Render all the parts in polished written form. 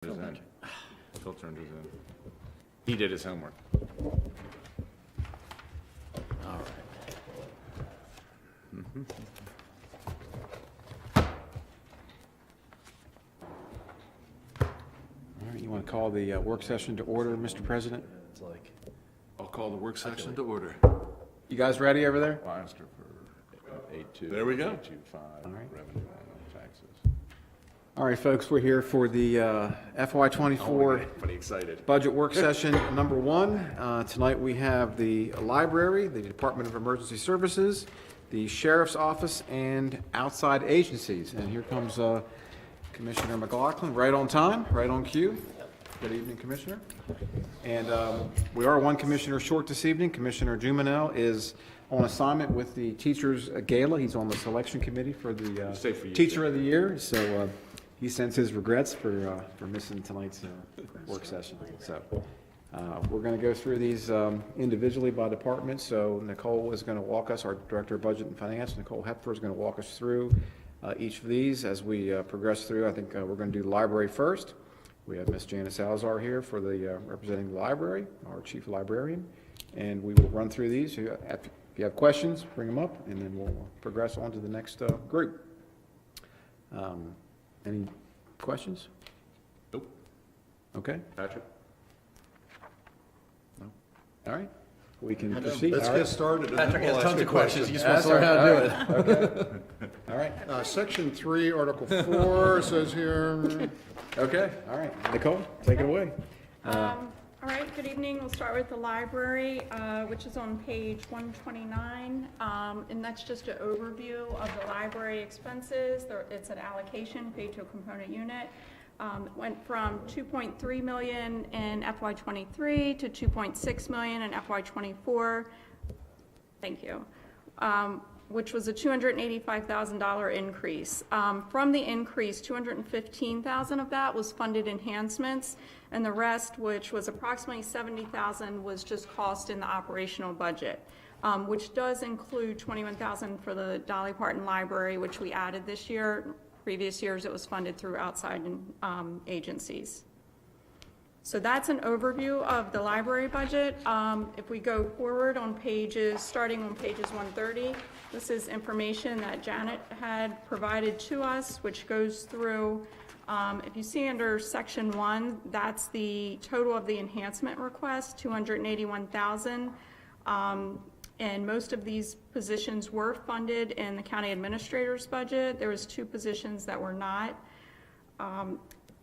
Phil turned his in. He did his homework. All right. All right, you want to call the work session to order, Mr. President? It's like, I'll call the work session to order. You guys ready over there? I'll ask her for 8.2. There we go. 8.25, All right. revenue and taxes. All right, folks, we're here for the FY24 Pretty excited. budget work session number one. Tonight we have the library, the Department of Emergency Services, the Sheriff's Office, and outside agencies. And here comes Commissioner McLaughlin, right on time, right on cue. Good evening, Commissioner. And we are one commissioner short this evening. Commissioner Jumanel is on assignment with the Teachers Gala. He's on the selection committee for the Safe for you, Teacher of the Year. So he sends his regrets for missing tonight's work session. So we're going to go through these individually by department. So Nicole is going to walk us, our Director of Budget and Finance, Nicole Hepfer, is going to walk us through each of these as we progress through. I think we're going to do the library first. We have Ms. Janice Salazar here for the representing the library, our chief librarian, and we will run through these. If you have questions, bring them up, and then we'll progress on to the next group. Any questions? Nope. Okay. Patrick? No. All right. We can proceed. let's All get right. started. and Patrick then we'll has ask tons a of questions. question. You just want to learn how to do it. Okay. All right. Section 3, Article 4 says here, Okay. All right. Nicole, take it away. All right, good evening. We'll start with the library, which is on page 129. And that's just an overview of the library expenses. It's an allocation paid to a component unit. It went from 2.3 million in FY23 to 2.6 million in FY24. Thank you. Which was a $285,000 increase. From the increase, $215,000 of that was funded enhancements, and the rest, which was approximately $70,000, was just cost in the operational budget, which does include $21,000 for the Dolly Parton Library, which we added this year. Previous years, it was funded through outside agencies. So that's an overview of the library budget. If we go forward on pages, starting on pages 130, this is information that Janet had provided to us, which goes through, if you see under section 1, that's the total of the enhancement request, $281,000. And most of these positions were funded in the county administrator's budget. There was 2 positions that were not.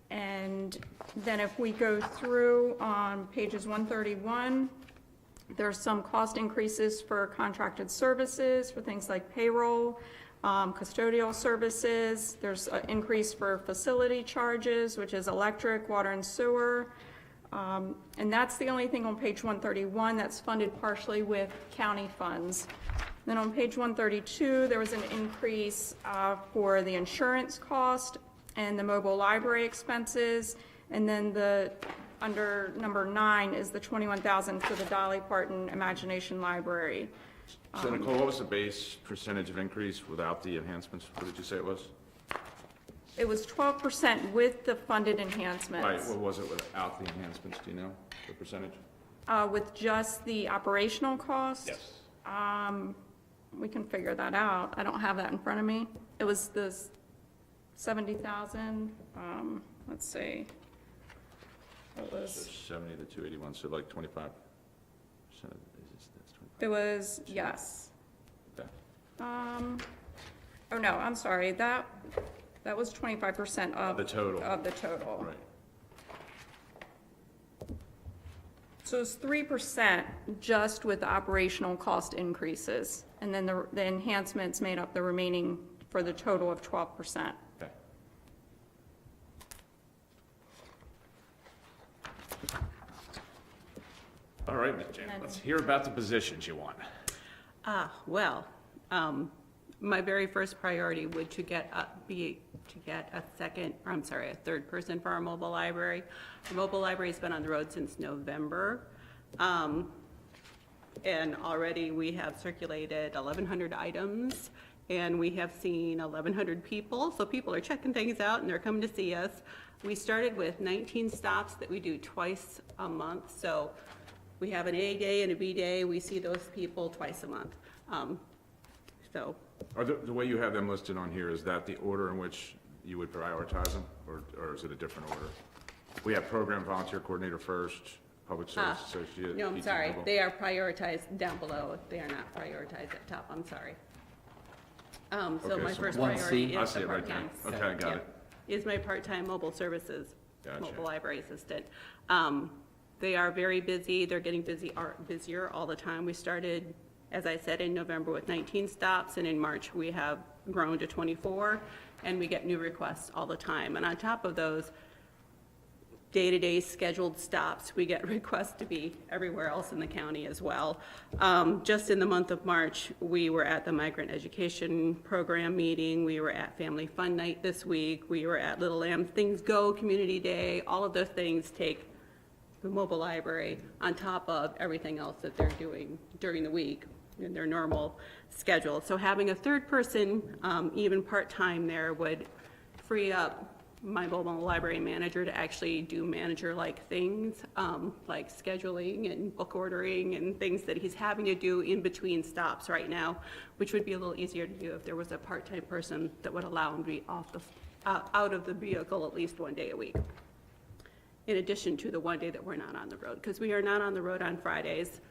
And then if we go through on pages 131, there's some cost increases for contracted services, for things like payroll, custodial services. There's an increase for facility charges, which is electric, water, and sewer. And that's the only thing on page 131 that's funded partially with county funds. Then on page 132, there was an increase for the insurance cost and the mobile library expenses. And then under number 9 is the $21,000 for the Dolly Parton Imagination Library. So Nicole, what was the base percentage of increase without the enhancements? What did you say it was? It was 12% with the funded enhancements. Right, what was it without the enhancements? Do you know the percentage? With just the operational cost? Yes. We can figure that out. I don't have that in front of me. It was the 70,000, let's see. It So was, 70 to 281, so like 25%. That's 25. it was, yes. Okay. Oh no, I'm sorry, that was 25% of. The total. Of the total. Right. So it's 3% just with the operational cost increases. And then the enhancements made up the remaining for the total of 12%. Okay. All right, Ms. Janet, let's hear about the positions you want. My very first priority would be to get a third person for our mobile library. Our mobile library's been on the road since November. And already we have circulated 1,100 items, and we have seen 1,100 people. So people are checking things out and they're coming to see us. We started with 19 stops that we do twice a month, so we have an A day and a B day. We see those people twice a month. So, Are the way you have them listed on here, is that the order in which you would prioritize them, or is it a different order? We have program volunteer coordinator first, public service associate. no, I'm PT sorry. mobile. They are prioritized down below. They are not prioritized at top. I'm sorry. So Okay, my so first 1C. priority I is see the it right there. part-time. Okay, got it. Is my part-time mobile services, Gotcha. mobile library assistant. They are very busy. They're getting busier all the time. We started, as I said, in November with 19 stops, and in March we have grown to 24, and we get new requests all the time. And on top of those day-to-day scheduled stops, we get requests to be everywhere else in the county as well. Just in the month of March, we were at the Migrant Education Program meeting, we were at Family Fun Night this week, we were at Little Lambs Things Go Community Day. All of those things take the mobile library on top of everything else that they're doing during the week in their normal schedule. So having a third person, even part-time there, would free up my mobile library manager to actually do manager-like things, like scheduling and book ordering and things that he's having to do in between stops right now, which would be a little easier to do if there was a part-time person that would allow him to be out of the vehicle at least one day a week, in addition to the one day that we're not on the road, because we are not on the road on Fridays,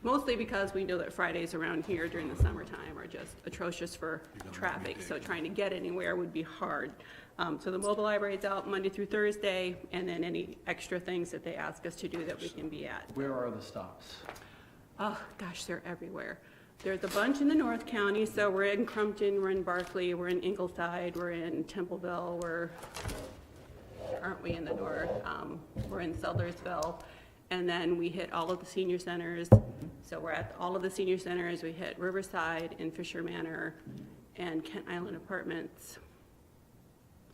mostly because we know that Fridays around here during the summertime are just atrocious for traffic, so trying to get anywhere would be hard. So the mobile library is out Monday through Thursday, and then any extra things that they ask us to do that we can be at. Where are the stops? Oh, gosh, they're everywhere. There's a bunch in the North County, so we're in Crumpton, we're in Barkley, we're in Ingleside, we're in Templeville, aren't we in the north? We're in Sellersville, and then we hit all of the senior centers. So we're at all of the senior centers. We hit Riverside and Fisher Manor and Kent Island Apartments.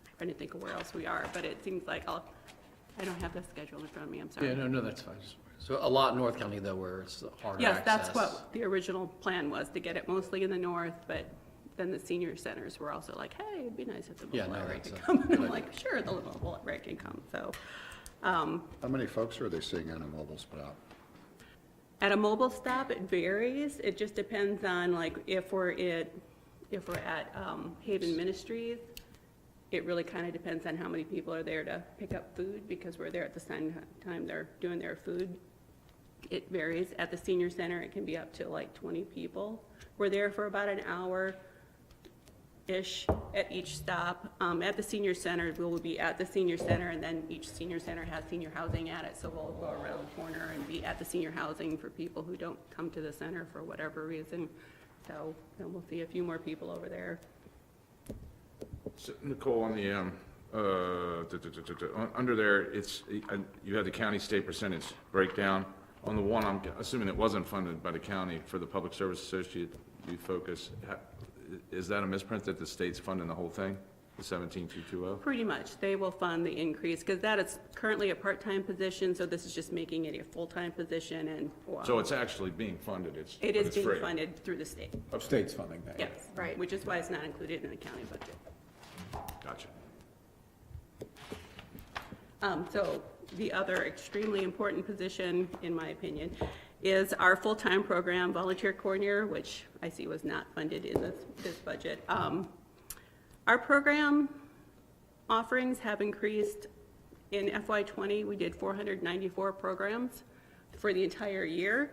I'm trying to think of where else we are, but it seems like I don't have the schedule in front of me, I'm sorry. Yeah, no, that's fine. So a lot in North County though, where it's hard Yes, access. that's what the original plan was, to get it mostly in the north, but then the senior centers were also like, hey, it'd be nice if the Yeah, mobile no, library that's could a come. And good I'm idea. like, sure, the mobile library can come, so. How many folks are they seeing in a mobile spot? At a mobile stop, it varies. It just depends on, like, if we're at Haven Ministries, it really kind of depends on how many people are there to pick up food, because we're there at the same time they're doing their food. It varies. At the senior center, it can be up to like 20 people. We're there for about an hour-ish at each stop. At the senior center, we will be at the senior center, and then each senior center has senior housing at it, so we'll go around the corner and be at the senior housing for people who don't come to the center for whatever reason. So then we'll see a few more people over there. So, Nicole, on the, under there, you had the county-state percentage breakdown. On the one, I'm assuming it wasn't funded by the county for the Public Service Associate Youth Focus. Is that a misprint that the state's funding the whole thing, the 17,220? Pretty much. They will fund the increase, because that is currently a part-time position, so this is just making it a full-time position, and So it's actually being funded, it but is it's being free. funded through the state. Of state's funding that. Yes, right, which is why it's not included in the county budget. Gotcha. So the other extremely important position, in my opinion, is our full-time program volunteer coordinator, which I see was not funded in this budget. Our program offerings have increased. In FY20, we did 494 programs for the entire year.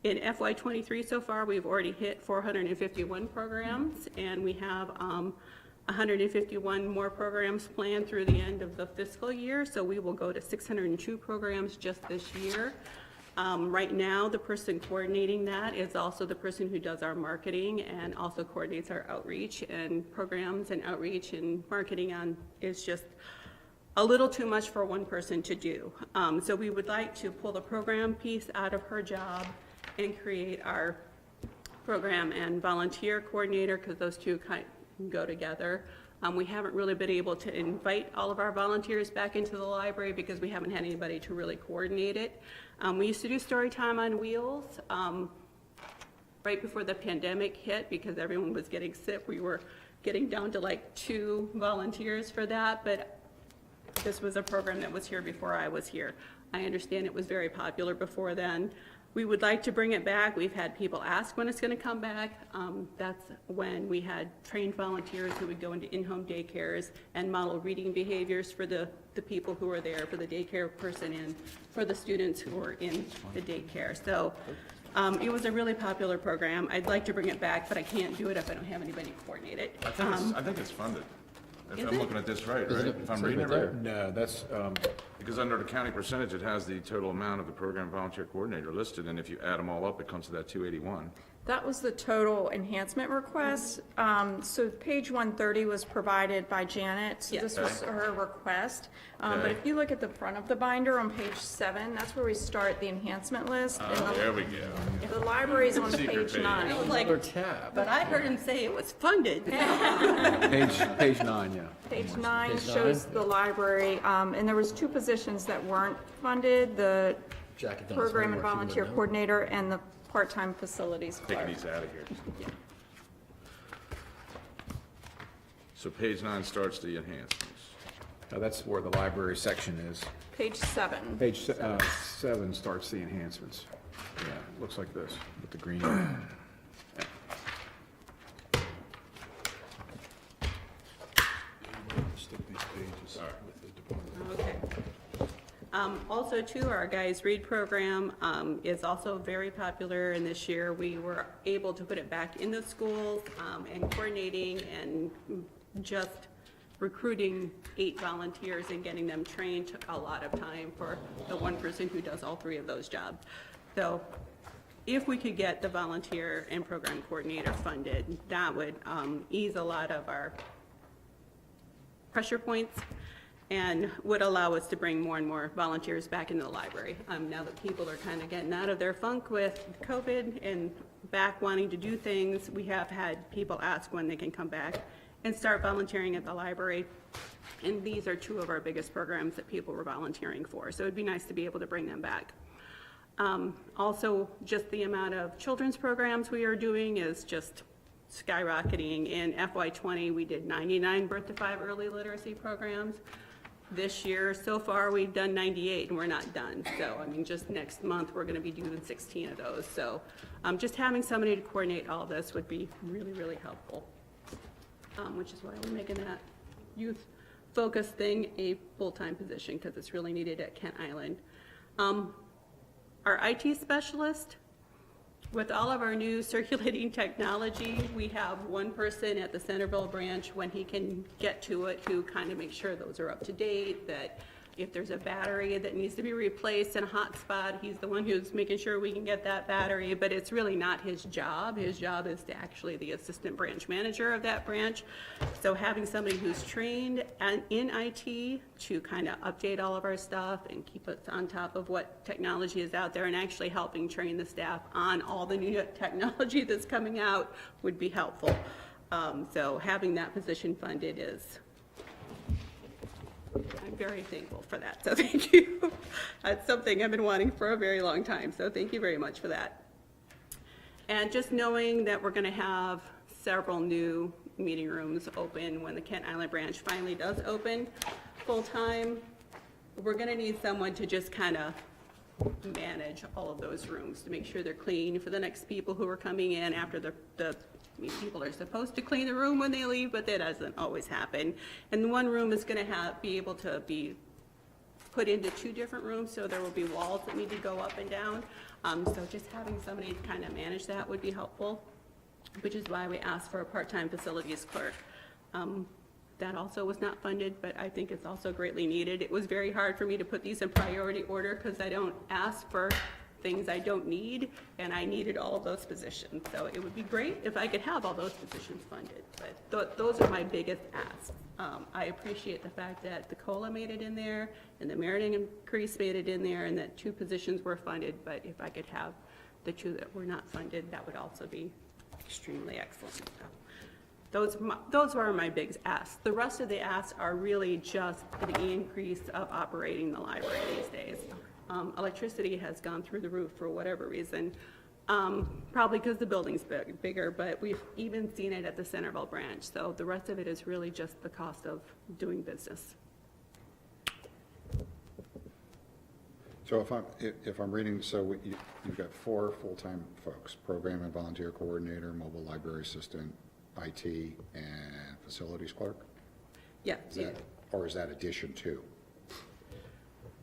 In FY23 so far, we've already hit 451 programs, and we have 151 more programs planned through the end of the fiscal year, so we will go to 602 programs just this year. Right now, the person coordinating that is also the person who does our marketing and also coordinates our outreach and programs, and outreach and marketing is just a little too much for one person to do. So we would like to pull the program piece out of her job and create our program and volunteer coordinator, because those two kind of go together. We haven't really been able to invite all of our volunteers back into the library because we haven't had anybody to really coordinate it. We used to do story time on wheels right before the pandemic hit, because everyone was getting sick. We were getting down to like 2 volunteers for that, but This was a program that was here before I was here. I understand it was very popular before then. We would like to bring it back. We've had people ask when it's going to come back. That's when we had trained volunteers who would go into in-home daycares and model reading behaviors for the people who were there, for the daycare person and for the students who were in the daycare. So it was a really popular program. I'd like to bring it back, but I can't do it if I don't have anybody coordinate it. I think it's funded. If Is I'm it? looking at this right? Isn't it? If I'm It's reading it right right? No, that's, Because under the county percentage, it has the total amount of the program volunteer coordinator listed, and if you add them all up, it comes to that 281. That was the total enhancement request. So page 130 was provided by Janet, so this was her request. But Okay. if you look at the front of the binder on page 7, that's where we start the enhancement list. And There we go. the library's on Secret page page. 9. It was like, Another tab. but I heard him say it was funded. page 9, yeah. Page 9 Page shows 9? the library, and there was 2 positions that weren't funded, the Jackie done this program and homework, she volunteer wouldn't know. coordinator and the part-time facilities Taking clerk. these out of here. So page 9 starts the enhancements. Now, that's where the library section is. Page 7. Page 7 starts the enhancements. Yeah, it looks like this, with the green. Okay. Also, too, our Guys Read program is also very popular, and this year we were able to put it back in the schools, and coordinating and just recruiting 8 volunteers and getting them trained took a lot of time for the one person who does all 3 of those jobs. So if we could get the volunteer and program coordinator funded, that would ease a lot of our pressure points and would allow us to bring more and more volunteers back into the library. Now that people are kind of getting out of their funk with COVID and back wanting to do things, we have had people ask when they can come back and start volunteering at the library. And these are 2 of our biggest programs that people were volunteering for. So it'd be nice to be able to bring them back. Also, just the amount of children's programs we are doing is just skyrocketing. In FY20, we did 99 birth to 5 early literacy programs. This year, so far, we've done 98, and we're not done. So, I mean, just next month, we're gonna be doing 16 of those. So, just having somebody to coordinate all this would be really, really helpful. Which is why we're making that youth focus thing a full-time position, because it's really needed at Kent Island. Our IT specialist, with all of our new circulating technology, we have one person at the Centerville branch when he can get to it who kind of makes sure those are up to date, that if there's a battery that needs to be replaced in a hot spot, he's the one who's making sure we can get that battery, but it's really not his job. His job is to actually the assistant branch manager of that branch. So having somebody who's trained in IT to kind of update all of our stuff and keep us on top of what technology is out there and actually helping train the staff on all the new technology that's coming out would be helpful. So having that position funded is, I'm very thankful for that, so thank you. That's something I've been wanting for a very long time, so thank you very much for that. And just knowing that we're gonna have several new meeting rooms open when the Kent Island branch finally does open full-time, we're gonna need someone to just kind of manage all of those rooms, to make sure they're clean for the next people who are coming in after people are supposed to clean the room when they leave, but that doesn't always happen. And one room is gonna be able to be put into 2 different rooms, so there will be walls that need to go up and down. So just having somebody to kind of manage that would be helpful, which is why we asked for a part-time facilities clerk. That also was not funded, but I think it's also greatly needed. It was very hard for me to put these in priority order because I don't ask for things I don't need, and I needed all of those positions. So it would be great if I could have all those positions funded, but those are my biggest asks. I appreciate the fact that the COLA made it in there, and the merit increase made it in there, and that 2 positions were funded, but if I could have the 2 that were not funded, that would also be extremely excellent. So those are my big asks. The rest of the asks are really just the increase of operating the library these days. Electricity has gone through the roof for whatever reason, probably because the building's bigger, but we've even seen it at the Centerville branch. So the rest of it is really just the cost of doing business. So if I'm reading, you've got 4 full-time folks, program and volunteer coordinator, mobile library assistant, IT, and facilities clerk? Yeah. Or is that addition to?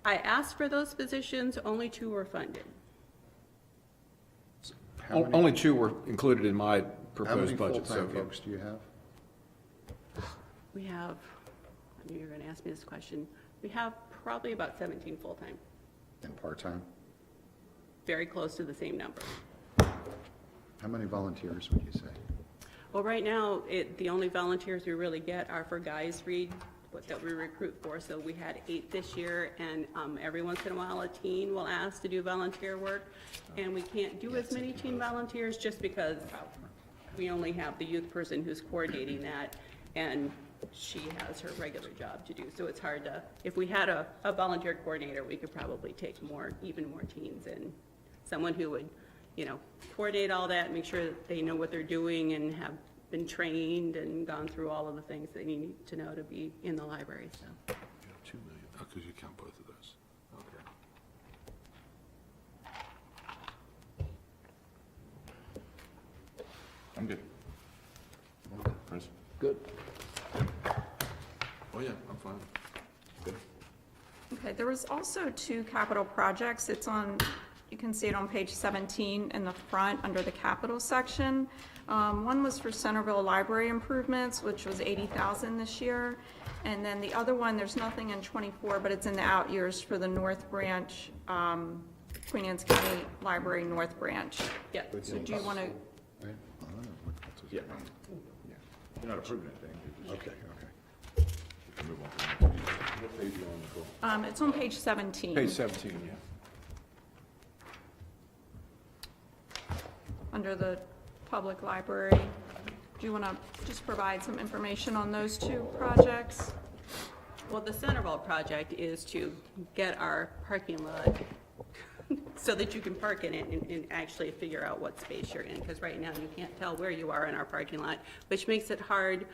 I asked for those positions, only 2 were funded. How many- Only 2 were included in my How proposed many budget, so. full-time folks do you have? We have, I knew you were going to ask me this question. We have probably about 17 full-time, And part-time? very close to the same number. How many volunteers would you say? Well, right now, the only volunteers we really get are for guys read, that we recruit for. So we had 8 this year, and every once in a while, a teen will ask to do volunteer work. And we can't do as many teen volunteers just because we only have the youth person who's coordinating that, and she has her regular job to do. So it's hard to, if we had a volunteer coordinator, we could probably take even more teens and someone who would, coordinate all that, make sure that they know what they're doing and have been trained and gone through all of the things they need to know to be in the library, so. Yeah, 2 million, because you count both of those. Okay. I'm good. Chris? Good. Oh, yeah, I'm fine. Good. Okay, there was also 2 capital projects. It's on, you can see it on page 17 in the front under the capital section. One was for Centerville Library improvements, which was $80,000 this year. And then the other one, there's nothing in '24, but it's in the out years for the North Branch, Queen Anne's County Library North Branch. Yeah. So do you want to, Right? Yeah. You're not approving anything. Okay. Move on to the next page. What page are you on, Nicole? it's on page 17. Page 17, yeah. Under the public library. Do you want to just provide some information on those 2 projects? Well, the Centerville project is to get our parking lot so that you can park in it and actually figure out what space you're in, because right now you can't tell where you are in our parking lot, which makes it hard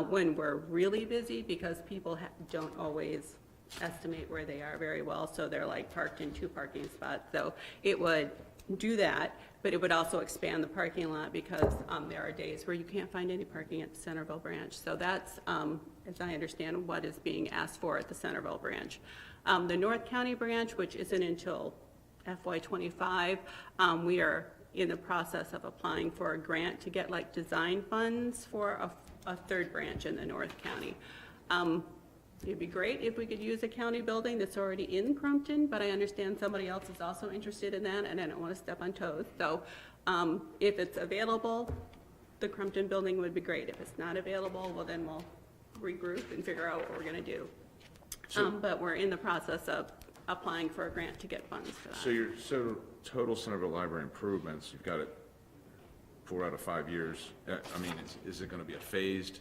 when we're really busy, because people don't always estimate where they are very well, so they're like parked in 2 parking spots. So it would do that, but it would also expand the parking lot, because there are days where you can't find any parking at the Centerville branch. So that's, as I understand, what is being asked for at the Centerville branch. The North County branch, which isn't until FY25, we are in the process of applying for a grant to get like design funds for a 3rd branch in the North County. It'd be great if we could use a county building that's already in Crumpton, but I understand somebody else is also interested in that, and I don't want to step on toes. So if it's available, the Crumpton building would be great. If it's not available, well, then we'll regroup and figure out what we're going to do. But we're in the process of applying for a grant to get funds for that. So total Centerville Library improvements, you've got it 4 out of 5 years. I mean, is it going to be a phased?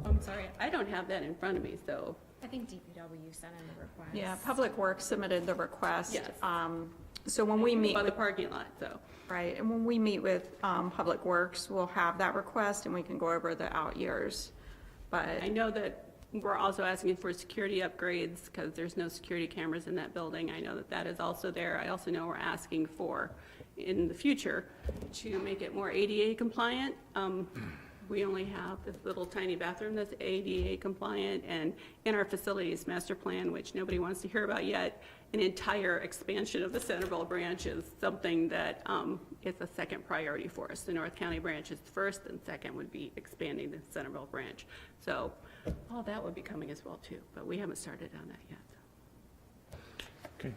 I'm sorry, I don't have that in front of me, so. I think DPW sent in the request. Yeah, Public Works submitted the request. Yes. So when we meet By the with, parking lot, so. right, and when we meet with Public Works, we'll have that request and we can go over the out years. But I know that we're also asking for security upgrades, because there's no security cameras in that building. I know that that is also there. I also know we're asking for, in the future, to make it more ADA compliant. We only have this little tiny bathroom that's ADA compliant, and in our facilities master plan, which nobody wants to hear about yet, an entire expansion of the Centerville branch is something that is a second priority for us. The North County branch is first, and second would be expanding the Centerville branch. So all that would be coming as well too, but we haven't started on that yet. Okay.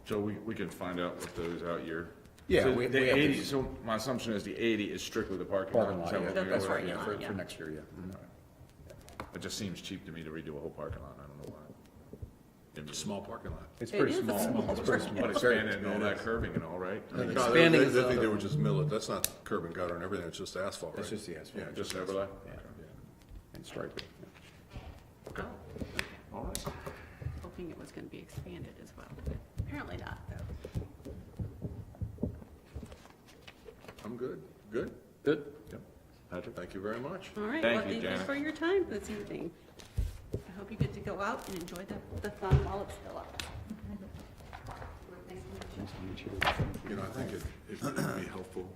So we can find out what those out year. Yeah, So we the have 80, this- so my assumption is the 80 is strictly the parking lot. Parking lot, Is that yeah. what we're That's going right, with? yeah. For next year, yeah. Mhm. It just seems cheap to me to redo a whole parking lot. I don't know why. It's a small parking lot. It's It pretty is a small. small It's pretty small. But It's very- expanded and all that curving and all, right? I mean, No, Expanding they is think they would just mill it. That's not curb and gutter and everything, it's just asphalt, right? It's just the asphalt. Yeah, just an overlay? Yeah. And striping. yeah. Okay. All right. Hoping it was going to be expanded as well, but apparently not, though. I'm good. Good? Good. Yep. Patrick? Thank you very much. All right, Thank well, you, thank you Janet. for your time this evening. I hope you get to go out and enjoy the sun while it's still up. You know, I think it would be helpful.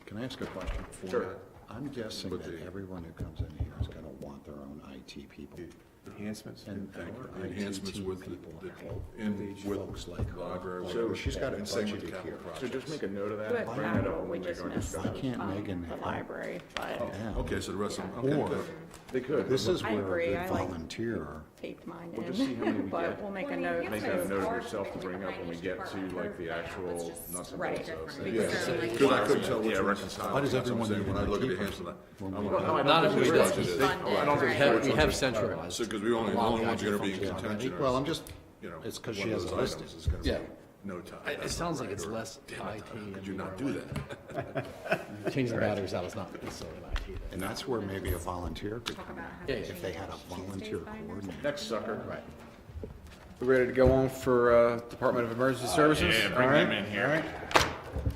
Can I ask a question? Sure. I'm guessing With that the- everyone who comes in here is gonna want their own IT people. Enhancements? And Thank you. our IT Enhancements team with the- people the- help in these with folks like her. library, So whatever. she's got it And same with budgeted capital here. projects. So just make a note of that. Good Bring that up capital, when we we just make our missed discussion. Why can't Megan the help? library, but Yeah. Okay, so the rest of them, okay, Or, good. They could. this is I where agree, a I good like- volunteer, taped mine We'll just see how many in, we but get. we'll make a Well, note. Make the a note of are yourself to typically bring up when we behind get each to like the department. actual Let's just nuts and Right. bolts of different. things. Yeah, So, like, because I couldn't tell which Yeah, ones. reconcile. why does That's what I'm everyone saying. need When I an look at IT the hands person? of that, When we Well, no, I don't- Not don't if we think do. it's budgeted. Funded, I don't think right. it's We budgeted. have centralized. so, because we only, the All only the ones that are IT gonna be in functions already. contention Well, are, I'm just, you know, it's 'cause one she of has those it listed. items is gonna be Yeah. no time. It That's sounds not like it's right, or, less damn it, IT how and could you more not do that? Changing the batteries out is not necessarily an IT. and that's where maybe a volunteer could Talk come about in. having Yeah, yeah. If they had a Tuesdays volunteer by now. coordinator. Next sucker. Right. We ready to go on for Department of Emergency Services? Yeah, All bring right. them in All here. right.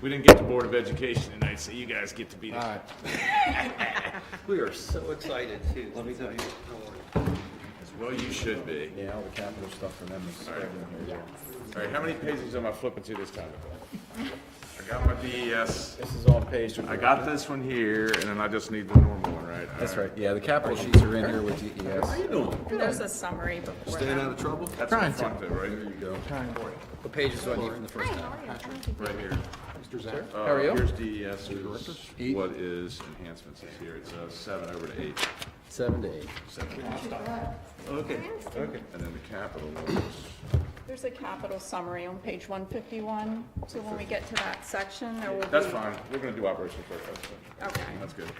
We didn't get the Board of Education tonight, so you guys get to be All the. right. We are so excited too, let me tell you. Well, you should be. Yeah, all the capital stuff for them is right in here. All right, how many pages am I flipping to this time? I got my DES. This is on page. I got this one here, and then I just need the normal one, right? All That's right. Yeah, the capital sheets are in here with DES. And there's a summary before Staying that. out of trouble? That's in front of it, right? There you go. What pages do I need from the first time? Right here. Mr. Zach? How are you? Here's DES, what is enhancements is here. It's 7 over to 8. 7 to 8. Okay, okay. And then the capital ones. There's a capital summary on page 151, so when we get to that section, there will be. That's fine. We're gonna do operations first. Okay. That's good.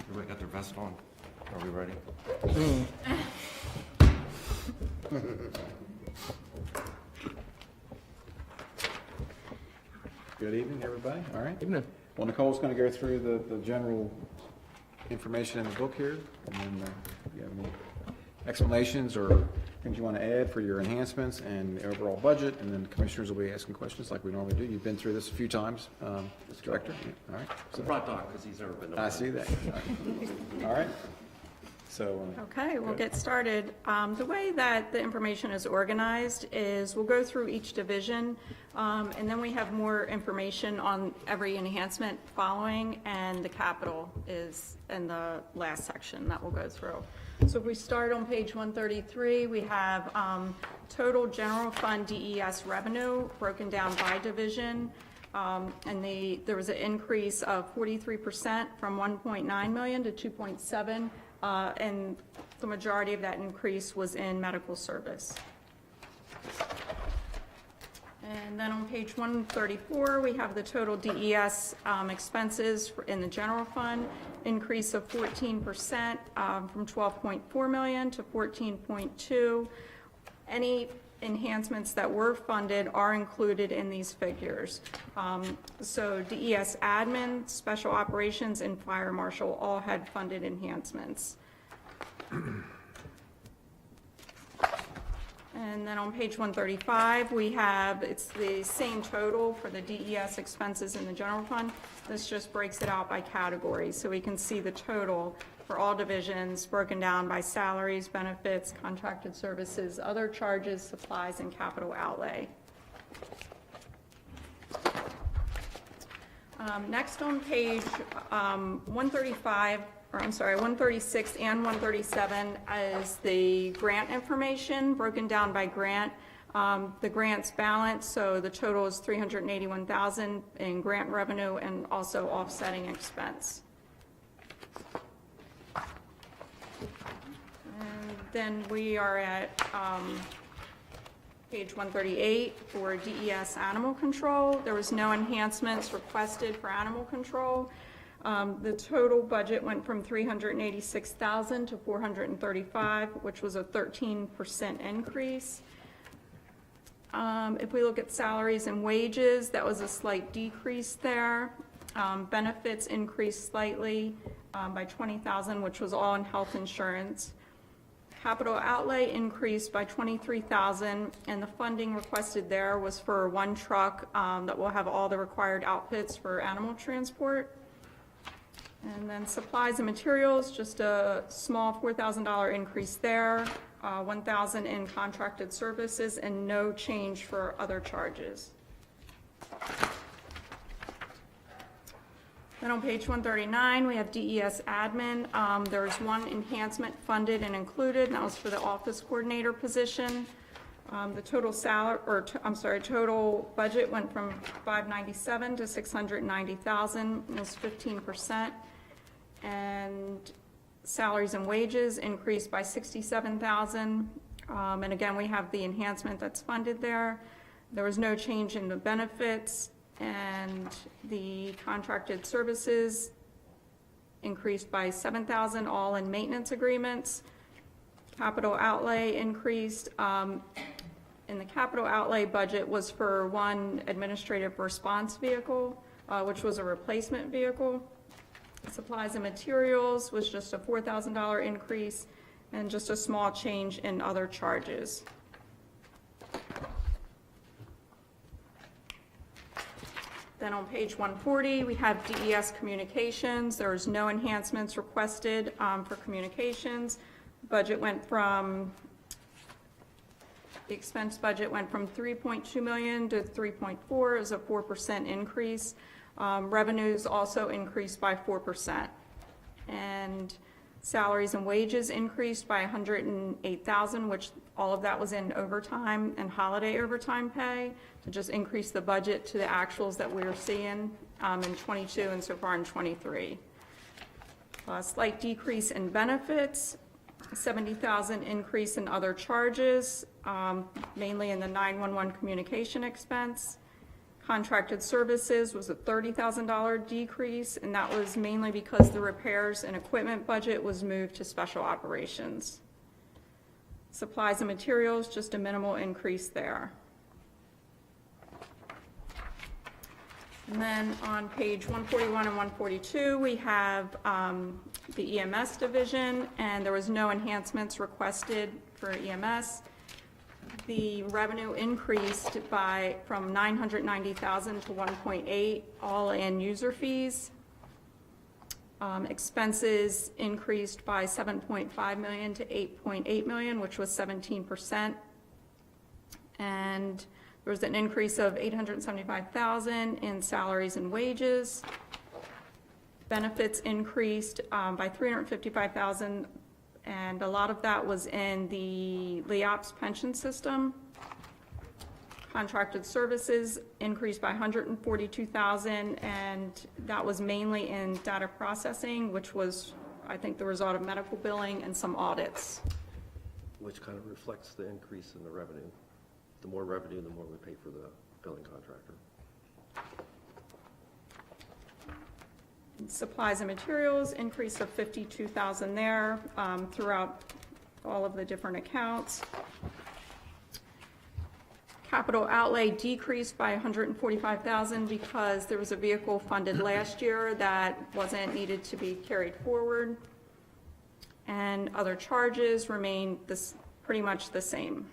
Everybody got their vest on? Are we ready? Good evening, everybody. All right. Evening. Well, Nicole's going to go through the general information in the book here, and then if you have any explanations or things you want to add for your enhancements and the overall budget, and then the commissioners will be asking questions like we normally do. You've been through this a few times, Mr. Director. Yeah, all right. The front dog, because he's never been. I see that. All right. So, Okay, we'll get started. The way that the information is organized is we'll go through each division, and then we have more information on every enhancement following, and the capital is in the last section that we'll go through. So if we start on page 133, we have total general fund DES revenue broken down by division. And there was an increase of 43% from 1.9 million to 2.7, and the majority of that increase was in medical service. And then on page 134, we have the total DES expenses in the general fund, increase of 14% from 12.4 million to 14.2. Any enhancements that were funded are included in these figures. So DES admin, special operations, and fire marshal all had funded enhancements. And then on page 135, we have, it's the same total for the DES expenses in the general fund. This just breaks it out by category, so we can see the total for all divisions broken down by salaries, benefits, contracted services, other charges, supplies, and capital outlay. Next on page 135, or I'm sorry, 136 and 137 is the grant information broken down by grant. The grant's balance, so the total is 381,000 in grant revenue and also offsetting expense. And then we are at page 138 for DES animal control. There was no enhancements requested for animal control. The total budget went from 386,000 to 435, which was a 13% increase. If we look at salaries and wages, that was a slight decrease there. Benefits increased slightly by 20,000, which was all in health insurance. Capital outlay increased by 23,000, and the funding requested there was for one truck that will have all the required outfits for animal transport. And then supplies and materials, just a small $4,000 increase there, 1,000 in contracted services, and no change for other charges. Then on page 139, we have DES admin. There's one enhancement funded and included, and that was for the office coordinator position. The total total budget went from $597,000 to $690,000, it was 15%. And salaries and wages increased by $67,000. And again, we have the enhancement that's funded there. There was no change in the benefits, and the contracted services increased by $7,000, all in maintenance agreements. Capital outlay increased. In the capital outlay budget was for one administrative response vehicle, which was a replacement vehicle. Supplies and materials was just a $4,000 increase, and just a small change in other charges. Then on page 140, we have DES communications. There was no enhancements requested for communications. Budget went from, the expense budget went from 3.2 million to 3.4, it was a 4% increase. Revenues also increased by 4%. And salaries and wages increased by 108,000, which all of that was in overtime and holiday overtime pay to just increase the budget to the actuals that we were seeing in 22 and so far in 23. A slight decrease in benefits, 70,000 increase in other charges, mainly in the 911 communication expense. Contracted services was a $30,000 decrease, and that was mainly because the repairs and equipment budget was moved to special operations. Supplies and materials, just a minimal increase there. And then on page 141 and 142, we have the EMS division, and there was no enhancements requested for EMS. The revenue increased from 990,000 to 1.8, all in user fees. Expenses increased by 7.5 million to 8.8 million, which was 17%. And there was an increase of 875,000 in salaries and wages. Benefits increased by 355,000, and a lot of that was in the LEOPS pension system. Contracted services increased by 142,000, and that was mainly in data processing, which was, I think, the result of medical billing and some audits. Which kind of reflects the increase in the revenue. The more revenue, the more we pay for the billing contractor. Supplies and materials, increase of 52,000 there throughout all of the different accounts. Capital outlay decreased by 145,000 because there was a vehicle funded last year that wasn't needed to be carried forward. And other charges remain pretty much the same.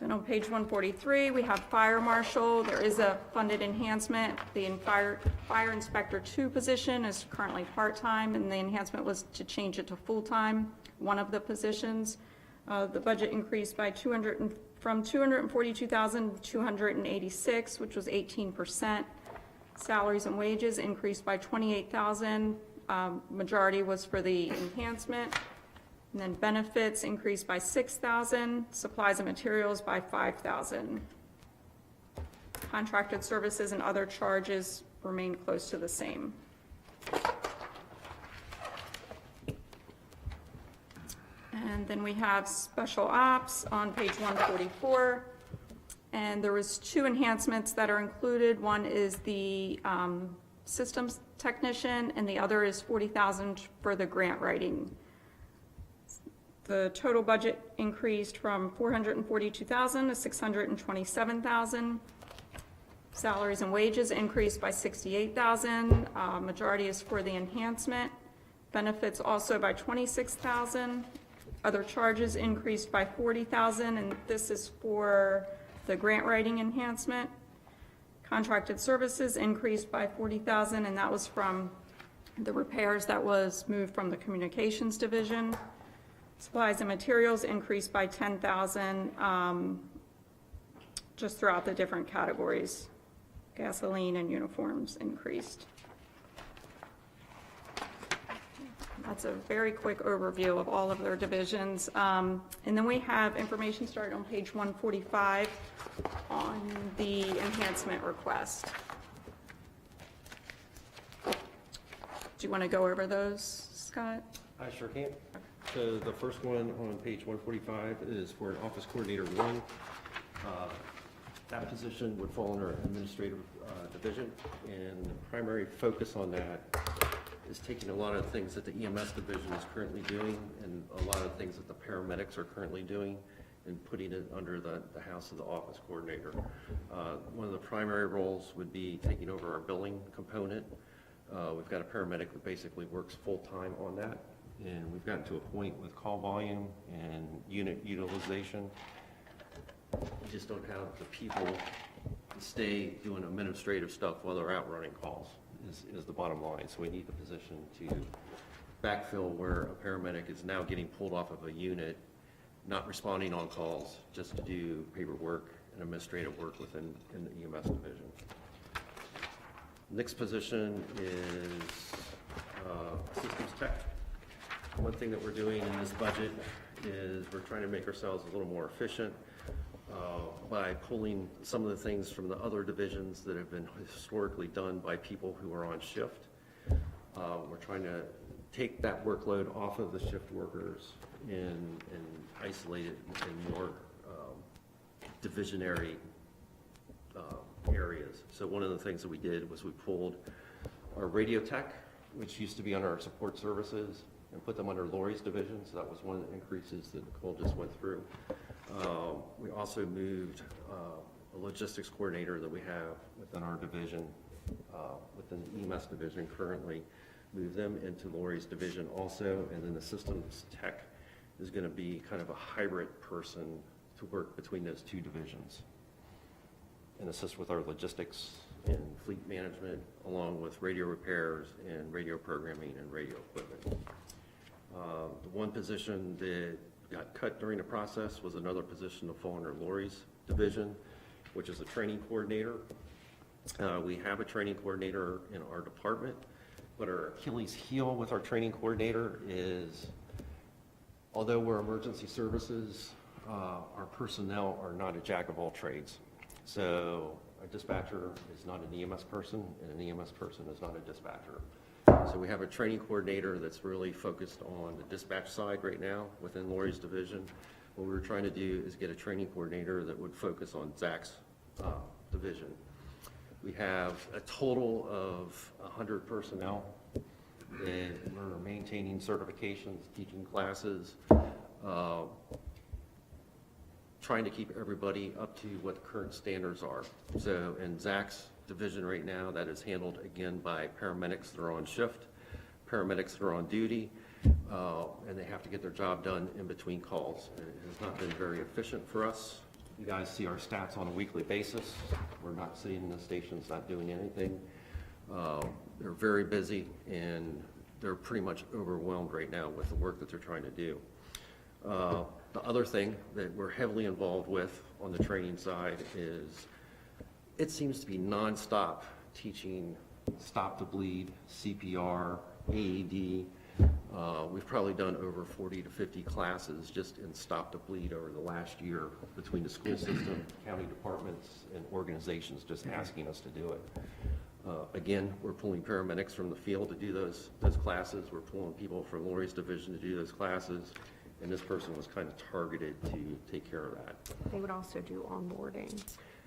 Then on page 143, we have fire marshal. There is a funded enhancement. The fire inspector 2 position is currently part-time, and the enhancement was to change it to full-time, one of the positions. The budget increased by from 242,000 to 286, which was 18%. Salaries and wages increased by 28,000. Majority was for the enhancement. And then benefits increased by 6,000, supplies and materials by 5,000. Contracted services and other charges remain close to the same. And then we have special ops on page 144. And there was 2 enhancements that are included. One is the systems technician, and the other is 40,000 for the grant writing. The total budget increased from 442,000 to 627,000. Salaries and wages increased by 68,000. Majority is for the enhancement. Benefits also by 26,000. Other charges increased by 40,000, and this is for the grant writing enhancement. Contracted services increased by 40,000, and that was from the repairs that was moved from the communications division. Supplies and materials increased by 10,000, just throughout the different categories. Gasoline and uniforms increased. That's a very quick overview of all of their divisions. And then we have information started on page 145 on the enhancement request. Do you want to go over those, Scott? I sure can. So the first one on page 145 is for an office coordinator one. That position would fall under administrative division, and the primary focus on that is taking a lot of things that the EMS division is currently doing and a lot of things that the paramedics are currently doing and putting it under the house of the office coordinator. One of the primary roles would be taking over our billing component. We've got a paramedic that basically works full-time on that, and we've gotten to a point with call volume and unit utilization. We just don't have the people to stay doing administrative stuff while they're out running calls, is the bottom line. So we need the position to backfill where a paramedic is now getting pulled off of a unit, not responding on calls, just to do paperwork and administrative work within the EMS division. Next position is systems tech. One thing that we're doing in this budget is we're trying to make ourselves a little more efficient by pulling some of the things from the other divisions that have been historically done by people who are on shift. We're trying to take that workload off of the shift workers and isolate it in more divisionary areas. So one of the things that we did was we pulled our radio tech, which used to be under our support services, and put them under Lori's division. So that was one of the increases that Nicole just went through. We also moved a logistics coordinator that we have within our division, within the EMS division currently, moved them into Lori's division also, and then the systems tech is going to be kind of a hybrid person to work between those two divisions and assist with our logistics and fleet management, along with radio repairs and radio programming and radio equipment. The one position that got cut during the process was another position to fall under Lori's division, which is a training coordinator. We have a training coordinator in our department, but our Achilles heel with our training coordinator is, although we're emergency services, our personnel are not a jack of all trades. So a dispatcher is not an EMS person, and an EMS person is not a dispatcher. So we have a training coordinator that's really focused on the dispatch side right now within Lori's division. What we're trying to do is get a training coordinator that would focus on Zach's division. We have a total of 100 personnel, and we're maintaining certifications, teaching classes, trying to keep everybody up to what the current standards are. So in Zach's division right now, that is handled again by paramedics that are on shift, paramedics that are on duty, and they have to get their job done in between calls. And it has not been very efficient for us. You guys see our stats on a weekly basis. We're not sitting in the stations, not doing anything. They're very busy, and they're pretty much overwhelmed right now with the work that they're trying to do. The other thing that we're heavily involved with on the training side is it seems to be nonstop teaching stop to bleed, CPR, AED. We've probably done over 40 to 50 classes just in stop to bleed over the last year between the school system, county departments, and organizations just asking us to do it. Again, we're pulling paramedics from the field to do those classes. We're pulling people from Lori's division to do those classes. And this person was kind of targeted to take care of that. They would also do onboarding.